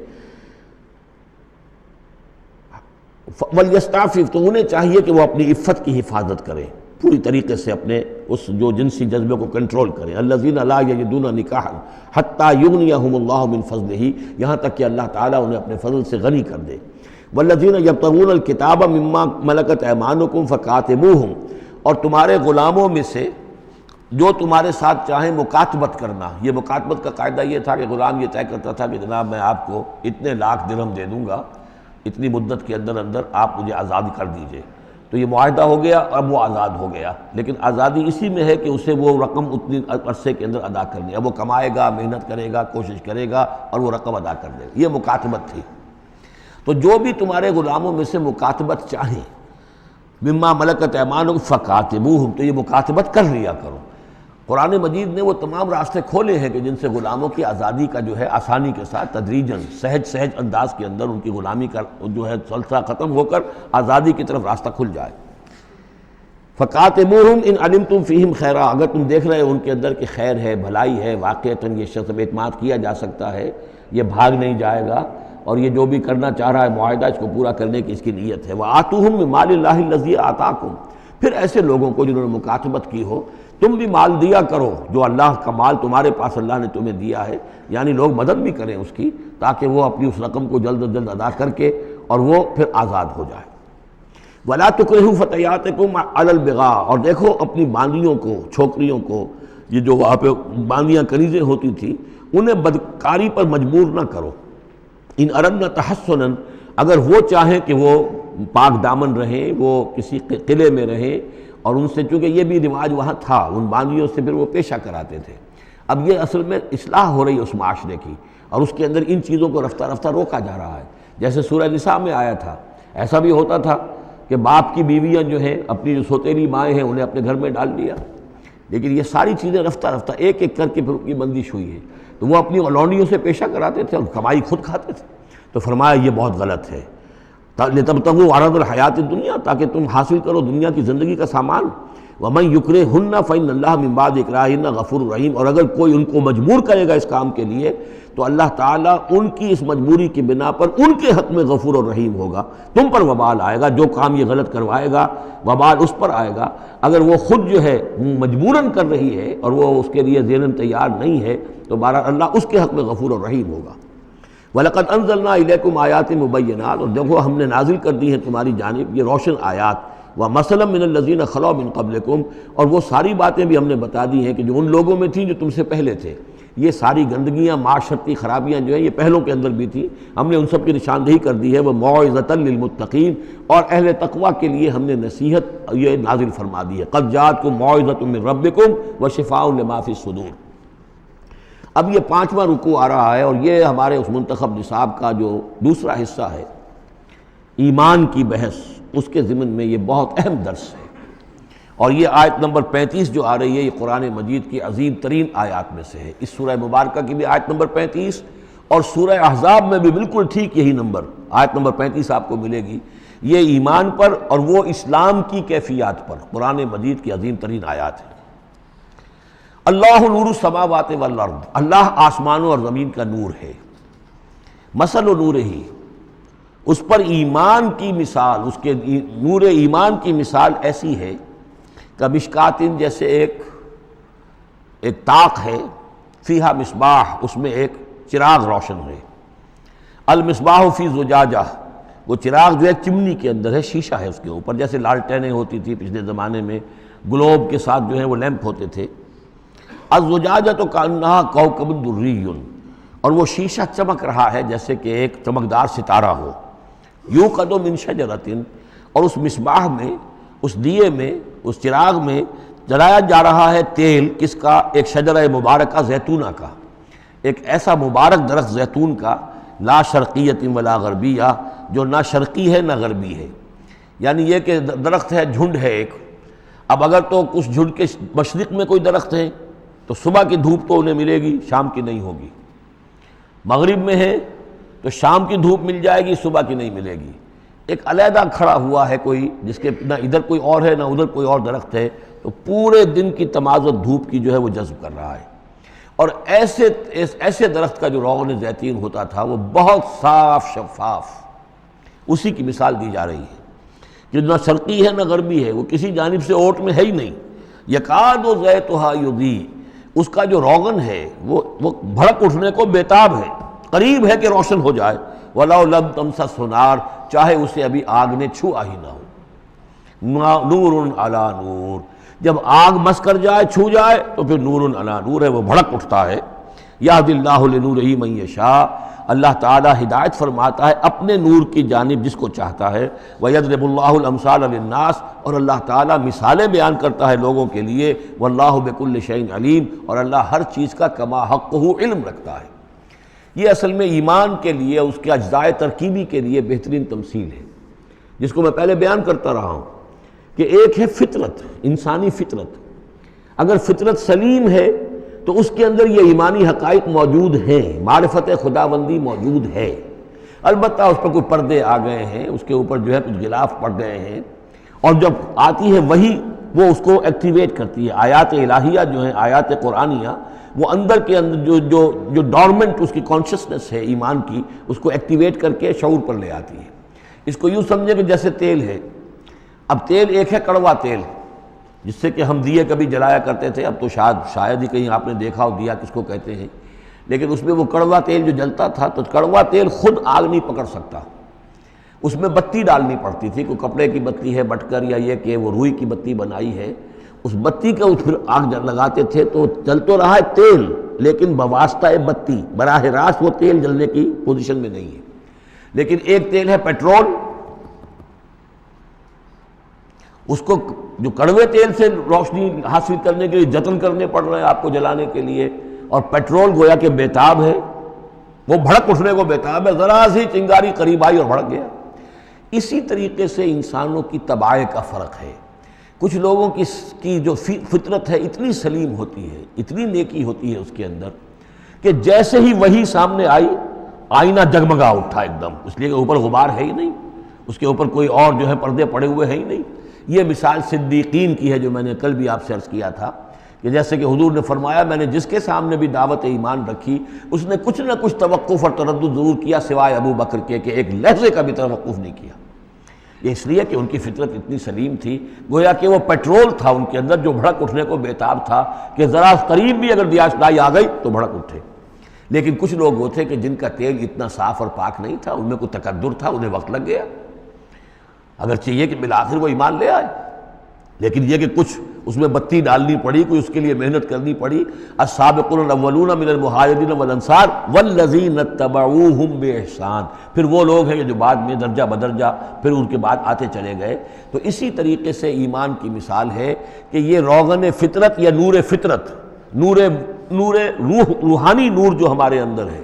وَلْيَسْتَعْفِفْ، تو انہیں چاہیے کہ وہ اپنی عفت کی حفاظت کریں، پوری طریقے سے اپنے اس جو جنسی جذبے کو کنٹرول کریں. الَّذِينَ لَا يَجِدُونَ نِكَاحًا حَتَّى يُغْنِيَهُمُ اللَّهُ مِنْ فَضْلِهِ، یہاں تک کہ اللہ تعالیٰ انہیں اپنے فضل سے غنی کر دے. وَالَّذِينَ يَبْتَغُونَ الْكِتَابَ مِمَّا مَلَكَتْ أَيْمَانُكُمْ فَكَاتِبُوهُمْ، اور تمہارے غلاموں میں سے جو تمہارے ساتھ چاہیں مکاتبت کرنا. یہ مکاتبت کا قاعدہ یہ تھا کہ غلام یہ طے کرتا تھا کہ جناب میں آپ کو اتنے لاکھ درہم دے دوں گا، اتنی مدت کے اندر اندر آپ مجھے آزاد کر دیجئے. تو یہ معاہدہ ہو گیا، اب وہ آزاد ہو گیا. لیکن آزادی اسی میں ہے کہ اسے وہ رقم اتنی عرصے کے اندر ادا کرنی ہے. اب وہ کمائے گا، محنت کرے گا، کوشش کرے گا اور وہ رقم ادا کر دے گا. یہ مکاتبت تھی. تو جو بھی تمہارے غلاموں میں سے مکاتبت چاہیں، مما ملکت ایمانکم فکاتبوہم، تو یہ مکاتبت کر لیا کرو. قرآن مجید نے وہ تمام راستے کھولے ہیں کہ جن سے غلاموں کی آزادی کا جو ہے آسانی کے ساتھ تدریجاً سہج انداز کے اندر ان کی غلامی کا جو ہے سلسلہ ختم ہو کر آزادی کی طرف راستہ کھل جائے. فَقَاتِبُوهُمْ إِنْ عَلِمْتُمْ فِيهِمْ خَيْرًا، اگر تم دیکھ رہے ہو ان کے اندر کہ خیر ہے، بھلائی ہے، واقعتاً یہ شخص اعتماد کیا جا سکتا ہے، یہ بھاگ نہیں جائے گا اور یہ جو بھی کرنا چاہ رہا ہے معاہدہ اس کو پورا کرنے کی اس کی نیت ہے. وَآتُوهُمْ مِن مَالِ اللَّهِ الَّذِي آتَاكُمْ، پھر ایسے لوگوں کو جنہوں نے مکاتبت کی ہو تم بھی مال دیا کرو، جو اللہ کا مال تمہارے پاس اللہ نے تمہیں دیا ہے، یعنی لوگ مدد بھی کریں اس کی تاکہ وہ اپنی اس رقم کو جلد از جلد ادا کر کے اور وہ پھر آزاد ہو جائے. وَلَا تُكْرِهُوا فَتَيَاتِكُمْ عَلَى الْبِغَاءِ، اور دیکھو اپنی باندیوں کو، چھوکریوں کو، یہ جو وہاں پہ باندیاں کنیزیں ہوتی تھیں انہیں بدکاری پر مجبور نہ کرو. ان اردنا تحسنا، اگر وہ چاہیں کہ وہ پاک دامن رہیں، وہ کسی قلعے میں رہیں، اور ان سے چونکہ یہ بھی رواج وہاں تھا، ان باندیوں سے پھر وہ پیشہ کراتے تھے. اب یہ اصل میں اصلاح ہو رہی ہے اس معاشرے کی، اور اس کے اندر ان چیزوں کو رفتہ رفتہ روکا جا رہا ہے. جیسے سورہ نساء میں آیا تھا، ایسا بھی ہوتا تھا کہ باپ کی بیویاں جو ہیں، اپنی جو سوتیلی مائیں ہیں، انہیں اپنے گھر میں ڈال دیا. لیکن یہ ساری چیزیں رفتہ رفتہ ایک ایک کر کے پھر ان کی بندش ہوئی ہے. تو وہ اپنی لونڈیوں سے پیشہ کراتے تھے اور کمائی خود کھاتے تھے. تو فرمایا یہ بہت غلط ہے. لِتَبْتَغُوا عَرَضَ الْحَيَاةِ الدُّنْيَا، تاکہ تم حاصل کرو دنیا کی زندگی کا سامان. وَمَنْ يُكْرِهُنَّ فَإِنَّ اللَّهَ مِنْ بَعْدِ إِكْرَاهِهِنَّ غَفُورٌ رَحِيمٌ، اور اگر کوئی ان کو مجبور کرے گا اس کام کے لیے تو اللہ تعالیٰ ان کی اس مجبوری کی بنا پر ان کے حق میں غفور اور رحیم ہوگا. تم پر وبال آئے گا، جو کام یہ غلط کروائے گا وبال اس پر آئے گا. اگر وہ خود جو ہے مجبوراً کر رہی ہے اور وہ اس کے لیے ذہناً تیار نہیں ہے تو بہرحال اللہ اس کے حق میں غفور اور رحیم ہوگا. وَلَقَدْ أَنزَلْنَا إِلَيْكُمْ آيَاتٍ مُبَيِّنَاتٍ، اور دیکھو ہم نے نازل کر دی ہیں تمہاری جانب یہ روشن آیات. وَمَثَلًا مِّنَ الَّذِينَ خَلَوْا مِن قَبْلِكُمْ، اور وہ ساری باتیں بھی ہم نے بتا دی ہیں کہ جو ان لوگوں میں تھیں جو تم سے پہلے تھے. یہ ساری گندگیاں، معاشرتی خرابیاں جو ہیں یہ پہلوں کے اندر بھی تھیں، ہم نے ان سب کی نشاندہی کر دی ہے. وَمَوْعِظَةً لِّلْمُتَّقِينَ، اور اہل تقویٰ کے لیے ہم نے نصیحت یہ نازل فرما دی ہے. قَدْ جَاءَتْكُم مَّوْعِظَةٌ مِّن رَّبِّكُمْ وَشِفَاءٌ لِّمَا فِي الصُّدُورِ. اب یہ 5واں رکوع آ رہا ہے اور یہ ہمارے اس منتخب نصاب کا جو دوسرا حصہ ہے، ایمان کی بحث، اس کے ضمن میں یہ بہت اہم درس ہے. اور یہ آیت نمبر 35 جو آ رہی ہے یہ قرآن مجید کی عظیم ترین آیات میں سے ہے. اس سورہ مبارکہ کی بھی آیت نمبر 35 اور سورہ احزاب میں بھی بالکل ٹھیک یہی نمبر آیت نمبر 35 آپ کو ملے گی. یہ ایمان پر اور وہ اسلام کی کیفیات پر قرآن مجید کی عظیم ترین آیات ہے. اللہ نور السماوات والارض، اللہ آسمانوں اور زمین کا نور ہے. مثل نور ہی، اس پر ایمان کی مثال، اس کے نور ایمان کی مثال ایسی ہے کہ مشکاتن، جیسے ایک طاق ہے، فیہا مصباح، اس میں ایک چراغ روشن ہے. المصباح فی زجاجہ، وہ چراغ جو ہے چمنی کے اندر ہے، شیشہ ہے اس کے اوپر، جیسے لالٹینیں ہوتی تھی پچھلے زمانے میں، گلوب کے ساتھ جو ہے وہ لیمپ ہوتے تھے. الزجاجۃ کأنہا کوکب دری، اور وہ شیشہ چمک رہا ہے جیسے کہ ایک چمکدار ستارہ ہو. یوقد من شجرۃ، اور اس مصباح میں، اس دیے میں، اس چراغ میں جلایا جا رہا ہے تیل، کس کا؟ ایک شجرہ مبارکہ زیتونہ کا، ایک ایسا مبارک درخت زیتون کا، لا شرقیۃ ولا غربیہ، جو نہ شرقی ہے نہ غربی ہے. یعنی یہ کہ درخت ہے، جھنڈ ہے ایک، اب اگر تو اس جھنڈ کے مشرق میں کوئی درخت ہے تو صبح کی دھوپ تو انہیں ملے گی، شام کی نہیں ہوگی، مغرب میں ہے تو شام کی دھوپ مل جائے گی، صبح کی نہیں ملے گی۔ ایک علیحدہ کھڑا ہوا ہے کوئی جس کے نہ ادھر کوئی اور ہے نہ ادھر کوئی اور درخت ہے، تو پورے دن کی تمازت دھوپ کی جو ہے وہ جذب کر رہا ہے۔ اور ایسے درخت کا جو روغن زیتون ہوتا تھا وہ بہت صاف شفاف، اسی کی مثال دی جا رہی ہے کہ نہ شرقی ہے نہ غربی ہے، وہ کسی جانب سے اوٹ میں ہے ہی نہیں۔ یکاد زیتھا یضیء، اس کا جو روغن ہے وہ بھڑک اٹھنے کو بیتاب ہے، قریب ہے کہ روشن ہو جائے۔ وَلَوْ لَمْ تَمْسَسْهُ نَارٌ، چاہے اسے ابھی آگ نے چھوا ہی نہ ہو۔ نور علی نور، جب آگ مس کر جائے، چھو جائے تو پھر نور علی نور ہے، وہ بھڑک اٹھتا ہے۔ یہدی اللہ لنورہ من یشاء، اللہ تعالیٰ ہدایت فرماتا ہے اپنے نور کی جانب جس کو چاہتا ہے۔ وَيَضْرِبُ اللَّهُ الْأَمْثَالَ لِلنَّاسِ، اور اللہ تعالیٰ مثالیں بیان کرتا ہے لوگوں کے لیے۔ وَاللَّهُ بِكُلِّ شَيْءٍ عَلِيمٌ، اور اللہ ہر چیز کا کما حقہ علم رکھتا ہے۔ یہ اصل میں ایمان کے لیے، اس کے اجزاء ترکیبی کے لیے بہترین تمثیل ہے، جس کو میں پہلے بیان کرتا رہا ہوں کہ ایک ہے فطرت، انسانی فطرت۔ اگر فطرت سلیم ہے تو اس کے اندر یہ ایمانی حقائق موجود ہیں، معرفت خداوندی موجود ہے، البتہ اس پر کوئی پردے آ گئے ہیں، اس کے اوپر جو ہے کچھ غلاف پڑ گئے ہیں، اور جب آتی ہے وحی وہ اس کو ایکٹیویٹ کرتی ہے۔ آیات الہیہ جو ہیں، آیات قرآنیہ، وہ اندر کے اندر جو ڈورمنٹ اس کی کانشسنس ہے ایمان کی، اس کو ایکٹیویٹ کر کے شعور پر لے آتی ہے۔ اس کو یوں سمجھے کہ جیسے تیل ہے، اب تیل ایک ہے کڑوا تیل، جس سے کہ ہم دیے کبھی جلایا کرتے تھے، اب تو شاید ہی کہیں آپ نے دیکھا ہو دیا کس کو کہتے ہیں، لیکن اس میں وہ کڑوا تیل جو جلتا تھا تو کڑوا تیل خود آگ نہیں پکڑ سکتا، اس میں بتی ڈالنی پڑتی تھی، کوئی کپڑے کی بتی ہے بٹکر، یا یہ کہ وہ روئی کی بتی بنائی ہے، اس بتی کا پھر آگ لگاتے تھے تو جل تو رہا ہے تیل، لیکن بواسطہ بتی، براہ راست وہ تیل جلنے کی پوزیشن میں نہیں ہے۔ لیکن ایک تیل ہے پیٹرول، اس کو جو کڑوے تیل سے روشنی حاصل کرنے کے لیے جتن کرنے پڑ رہے ہیں آپ کو جلانے کے لیے، اور پیٹرول گویا کہ بیتاب ہے، وہ بھڑک اٹھنے کو بیتاب ہے، ذرا سی چنگاری قریب آئی اور بھڑک گیا۔ اسی طریقے سے انسانوں کی طباع کا فرق ہے۔ کچھ لوگوں کی جو فطرت ہے اتنی سلیم ہوتی ہے، اتنی نیکی ہوتی ہے اس کے اندر، کہ جیسے ہی وہی سامنے آئی آئینہ جگمگا اٹھا ایک دم، اس لیے کہ اوپر غبار ہے ہی نہیں، اس کے اوپر کوئی اور جو ہے پردے پڑے ہوئے ہیں ہی نہیں۔ یہ مثال صدیقین کی ہے جو میں نے کل بھی آپ سے عرض کیا تھا کہ جیسے کہ حضور نے فرمایا میں نے جس کے سامنے بھی دعوت ایمان رکھی اس نے کچھ نہ کچھ توقف اور تردد ضرور کیا، سوائے ابو بکر کے کہ ایک لحظے کا بھی توقف نہیں کیا۔ یہ اس لیے کہ ان کی فطرت اتنی سلیم تھی، گویا کہ وہ پیٹرول تھا ان کے اندر جو بھڑک اٹھنے کو بیتاب تھا کہ ذرا قریب بھی اگر دیاشنائی آ گئی تو بھڑک اٹھے۔ لیکن کچھ لوگ وہ تھے کہ جن کا تیل اتنا صاف اور پاک نہیں تھا، ان میں کوئی تکدر تھا، انہیں وقت لگ گیا، اگرچہ یہ کہ بالآخر وہ ایمان لے آئے، لیکن یہ کہ کچھ اس میں بتی ڈالنی پڑی، کوئی اس کے لیے محنت کرنی پڑی۔ السابقون الاولون من المہاجرین والانصار والذین اتبعوہم بإحسان، پھر وہ لوگ ہیں جو بعد میں درجہ بدرجہ پھر ان کے بعد آتے چلے گئے۔ تو اسی طریقے سے ایمان کی مثال ہے کہ یہ روغن فطرت یا نور فطرت، نور روح، روحانی نور جو ہمارے اندر ہے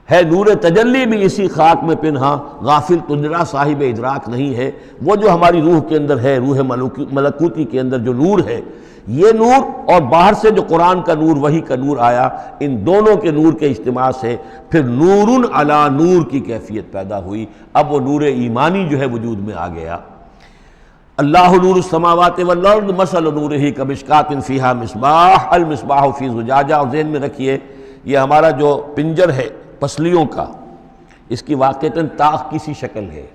نور تجلی بھی اسی خاک میں پنہاں، غافل تجرا صاحب ادراک نہیں ہے۔ وہ جو ہماری روح کے اندر ہے، روح ملکوتی کے اندر جو نور ہے، یہ نور اور باہر سے جو قرآن کا نور، وحی کا نور آیا، ان دونوں کے نور کے اجتماع سے پھر نور علی نور کی کیفیت پیدا ہوئی۔ اب وہ نور ایمانی جو ہے وجود میں آ گیا۔ اللہ نور السماوات والارض مثل نورہ کمشکاۃ فیہا مصباح المصباح فی زجاجہ۔ اور ذہن میں رکھیے یہ ہمارا جو پنجر ہے پسلیوں کا، اس کی واقعتاً طاق کی سی شکل ہے،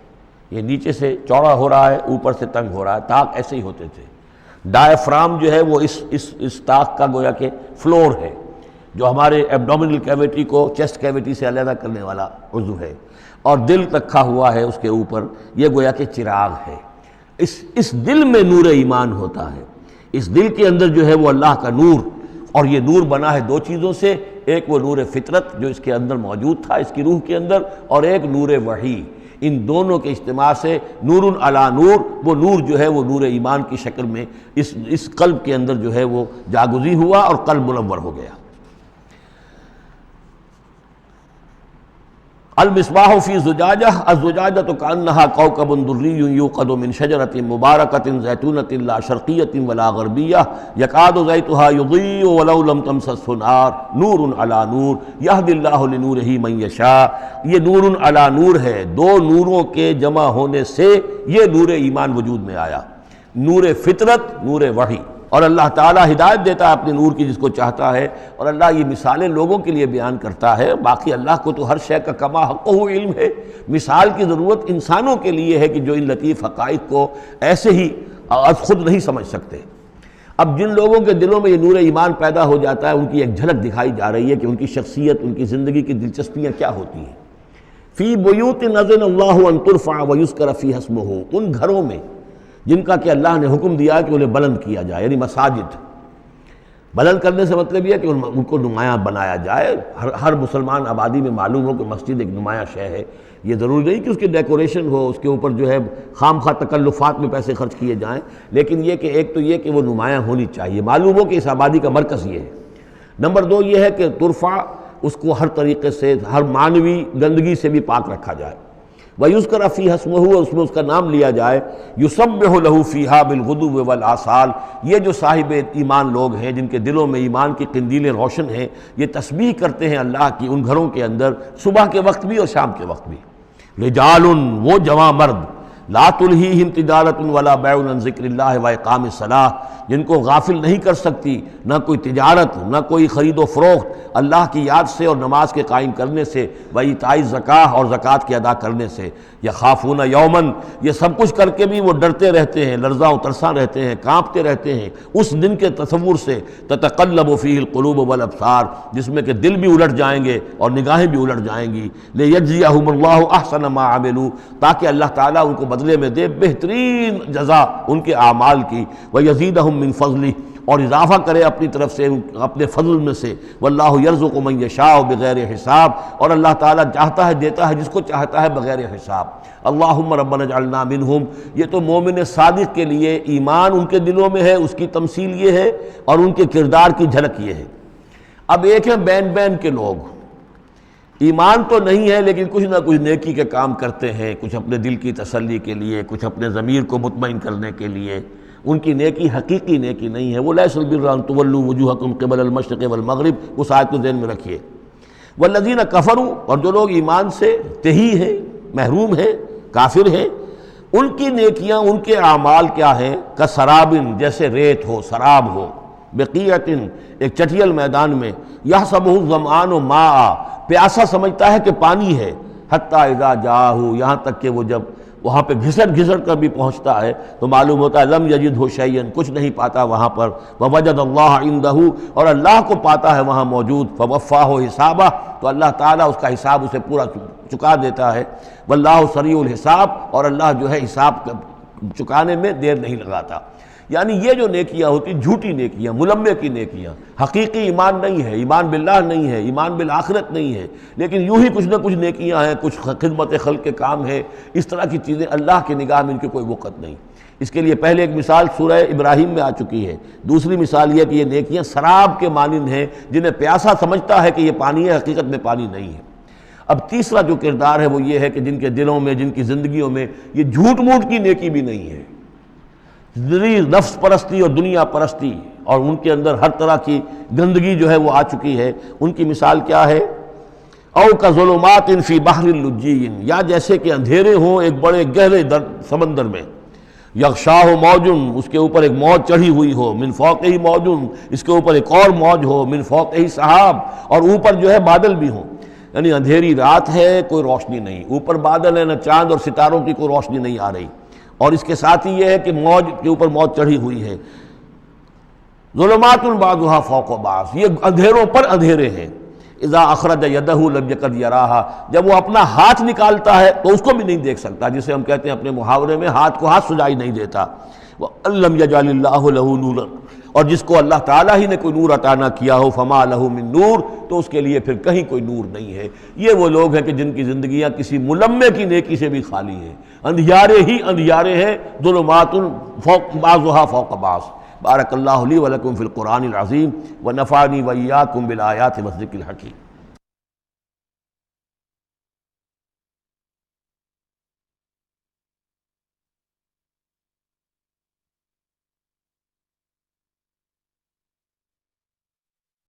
یہ نیچے سے چوڑا ہو رہا ہے، اوپر سے تنگ ہو رہا ہے، طاق ایسے ہی ہوتے تھے۔ ڈائفرام جو ہے وہ اس طاق کا گویا کہ فلور ہے، جو ہمارے ایبڈومینل کیویٹی کو چیسٹ کیویٹی سے علیحدہ کرنے والا عضو ہے، اور دل رکھا ہوا ہے اس کے اوپر، یہ گویا کہ چراغ ہے۔ اس دل میں نور ایمان ہوتا ہے، اس دل کے اندر جو ہے وہ اللہ کا نور، اور یہ نور بنا ہے دو چیزوں سے، ایک وہ نور فطرت جو اس کے اندر موجود تھا اس کی روح کے اندر، اور ایک نور وحی۔ ان دونوں کے اجتماع سے نور علی نور، وہ نور جو ہے وہ نور ایمان کی شکل میں اس قلب کے اندر جو ہے وہ جاگزی ہوا اور قلب منور ہو گیا۔ المصباح فی زجاجہ الزجاجۃ کأنہا کوکب دری یوقد من شجرۃ مبارکۃ زیتونۃ لا شرقیۃ ولا غربیہ یکاد زیتها یضیء ولو لم تمسسہ نار نور علی نور یہدی اللہ لنورہ من یشاء. یہ نور علی نور ہے، دو نوروں کے جمع ہونے سے یہ نور ایمان وجود میں آیا، نور فطرت، نور وحی. اور اللہ تعالیٰ ہدایت دیتا ہے اپنے نور کی جس کو چاہتا ہے، اور اللہ یہ مثالیں لوگوں کے لیے بیان کرتا ہے. باقی اللہ کو تو ہر شے کا کما حقہ علم ہے. مثال کی ضرورت انسانوں کے لیے ہے کہ جو ان لطیف حقائق کو ایسے ہی از خود نہیں سمجھ سکتے. اب جن لوگوں کے دلوں میں یہ نور ایمان پیدا ہو جاتا ہے، ان کی ایک جھلک دکھائی جا رہی ہے کہ ان کی شخصیت، ان کی زندگی کی دلچسپیاں کیا ہوتی ہیں. فی بیوت اذن اللہ ان ترفع ویذکر فیہا اسمہ، ان گھروں میں جن کا کہ اللہ نے حکم دیا کہ انہیں بلند کیا جائے، یعنی مساجد. بلند کرنے سے مطلب یہ ہے کہ ان کو نمایاں بنایا جائے. ہر مسلمان آبادی میں معلوم ہو کہ مسجد ایک نمایاں شے ہے. یہ ضروری نہیں کہ اس کی ڈیکوریشن ہو، اس کے اوپر جو ہے خام خواہ تکلفات میں پیسے خرچ کیے جائیں، لیکن یہ کہ ایک تو یہ کہ وہ نمایاں ہونی چاہیے، معلوم ہو کہ اس آبادی کا مرکز یہ ہے. نمبر دو یہ ہے کہ ترفع، اس کو ہر طریقے سے، ہر معنوی گندگی سے بھی پاک رکھا جائے. وَيُذْكَرَ فِيهَا اسْمُهُ، اس میں اس کا نام لیا جائے. يُسَبِّحُ لَهُ فِيهَا بِالْغُدُوِّ وَالْآصَالِ، یہ جو صاحب ایمان لوگ ہیں جن کے دلوں میں ایمان کی قندیلیں روشن ہیں، یہ تسبیح کرتے ہیں اللہ کی ان گھروں کے اندر، صبح کے وقت بھی اور شام کے وقت بھی. رجال، وہ جواں مرد، لا تلہیہم تجارت ولا بیع عن ذکر اللہ واقام الصلاۃ، جن کو غافل نہیں کر سکتی نہ کوئی تجارت، نہ کوئی خرید و فروخت اللہ کی یاد سے اور نماز کے قائم کرنے سے، وایتاء الزکاۃ اور زکوٰۃ کے ادا کرنے سے. یخافون یومن، یہ سب کچھ کر کے بھی وہ ڈرتے رہتے ہیں، لرزاں و ترساں رہتے ہیں، کانپتے رہتے ہیں اس دن کے تصور سے. تتقلب فیہ القلوب والابصار، جس میں کہ دل بھی الٹ جائیں گے اور نگاہیں بھی الٹ جائیں گی. لیجزیہم اللہ احسن ما عملوا، تاکہ اللہ تعالیٰ ان کو بدلے میں دے بہترین جزا ان کے اعمال کی. ویزیدہم من فضلہ، اور اضافہ کرے اپنی طرف سے اپنے فضل میں سے. واللہ یرزق من یشاء بغیر حساب، اور اللہ تعالیٰ چاہتا ہے دیتا ہے جس کو چاہتا ہے بغیر حساب. اللہم ربنا اجعلنا منہم، یہ تو مومن صادق کے لیے ایمان ان کے دلوں میں ہے، اس کی تمثیل یہ ہے، اور ان کے کردار کی جھلک یہ ہے. اب ایک ہے بین بین کے لوگ، ایمان تو نہیں ہے لیکن کچھ نہ کچھ نیکی کے کام کرتے ہیں، کچھ اپنے دل کی تسلی کے لیے، کچھ اپنے ضمیر کو مطمئن کرنے کے لیے. ان کی نیکی حقیقی نیکی نہیں ہے. وہ لیس البر ان تولوا وجوہکم قبل المشرق والمغرب، اس آیت کو ذہن میں رکھیے. والذین کفروا، اور جو لوگ ایمان سے تہی ہیں، محروم ہیں، کافر ہیں، ان کی نیکیاں، ان کے اعمال کیا ہیں؟ کسرابن، جیسے ریت ہو، سراب ہو، بقیعۃ، ایک چٹیل میدان میں، یحسبہ الظمآن ماء، پیاسا سمجھتا ہے کہ پانی ہے، حتی اذا جاءہ، یہاں تک کہ وہ جب وہاں پہ گھسٹ کر بھی پہنچتا ہے تو معلوم ہوتا ہے لم یجدہ شیئا، کچھ نہیں پاتا وہاں پر. ووجد اللہ عندہ، اور اللہ کو پاتا ہے وہاں موجود. فوفاہ حسابہ، تو اللہ تعالیٰ اس کا حساب اسے پورا چکا دیتا ہے. واللہ سریع الحساب، اور اللہ جو ہے حساب چکانے میں دیر نہیں لگاتا. یعنی یہ جو نیکیاں ہوتی، جھوٹی نیکیاں، ملمے کی نیکیاں، حقیقی ایمان نہیں ہے، ایمان باللہ نہیں ہے، ایمان بالآخرت نہیں ہے، لیکن یوں ہی کچھ نہ کچھ نیکیاں ہیں، کچھ خدمت خلق کے کام ہیں، اس طرح کی چیزیں اللہ کی نگاہ میں ان کی کوئی وقت نہیں. اس کے لیے پہلے ایک مثال سورہ ابراہیم میں آ چکی ہے. دوسری مثال یہ کہ یہ نیکیاں سراب کے مانند ہیں، جنہیں پیاسا سمجھتا ہے کہ یہ پانی ہے، حقیقت میں پانی نہیں ہے. اب تیسرا جو کردار ہے وہ یہ ہے کہ جن کے دلوں میں، جن کی زندگیوں میں یہ جھوٹ موٹ کی نیکی بھی نہیں ہے، نفس پرستی اور دنیا پرستی، اور ان کے اندر ہر طرح کی گندگی جو ہے وہ آ چکی ہے. ان کی مثال کیا ہے؟ او کظلمات فی بحر اللجی، یا جیسے کہ اندھیرے ہوں ایک بڑے گہرے سمندر میں. یغشاہ موج، اس کے اوپر ایک موج چڑھی ہوئی ہو. من فوقہ موج، اس کے اوپر ایک اور موج ہو. من فوقہ سحاب، اور اوپر جو ہے بادل بھی ہوں. یعنی اندھیری رات ہے، کوئی روشنی نہیں، اوپر بادل ہے، نہ چاند اور ستاروں کی کوئی روشنی نہیں آ رہی. اور اس کے ساتھ ہی یہ ہے کہ موج کے اوپر موج چڑھی ہوئی ہے. ظلمات بعضها فوق بعض، یہ اندھیروں پر اندھیرے ہیں. اذا اخرج یدہ لم یکد یراہا، جب وہ اپنا ہاتھ نکالتا ہے تو اس کو بھی نہیں دیکھ سکتا، جسے ہم کہتے ہیں اپنے محاورے میں ہاتھ کو ہاتھ سجائی نہیں دیتا. وَأَلَّمْ يَجْعَلِ اللَّهُ لَهُ نُورًا، اور جس کو اللہ تعالیٰ ہی نے کوئی نور عطا نہ کیا ہو، فما لہ من نور، تو اس کے لیے پھر کہیں کوئی نور نہیں ہے. یہ وہ لوگ ہیں کہ جن کی زندگیاں کسی ملمے کی نیکی سے بھی خالی ہیں، اندھیارے ہی اندھیارے ہیں. ظلمات فوق بعضها فوق بعض. بارک اللہ لی ولکم فی القرآن العظیم ونفعنی وإیاکم بالآیات والذکر الحکیم.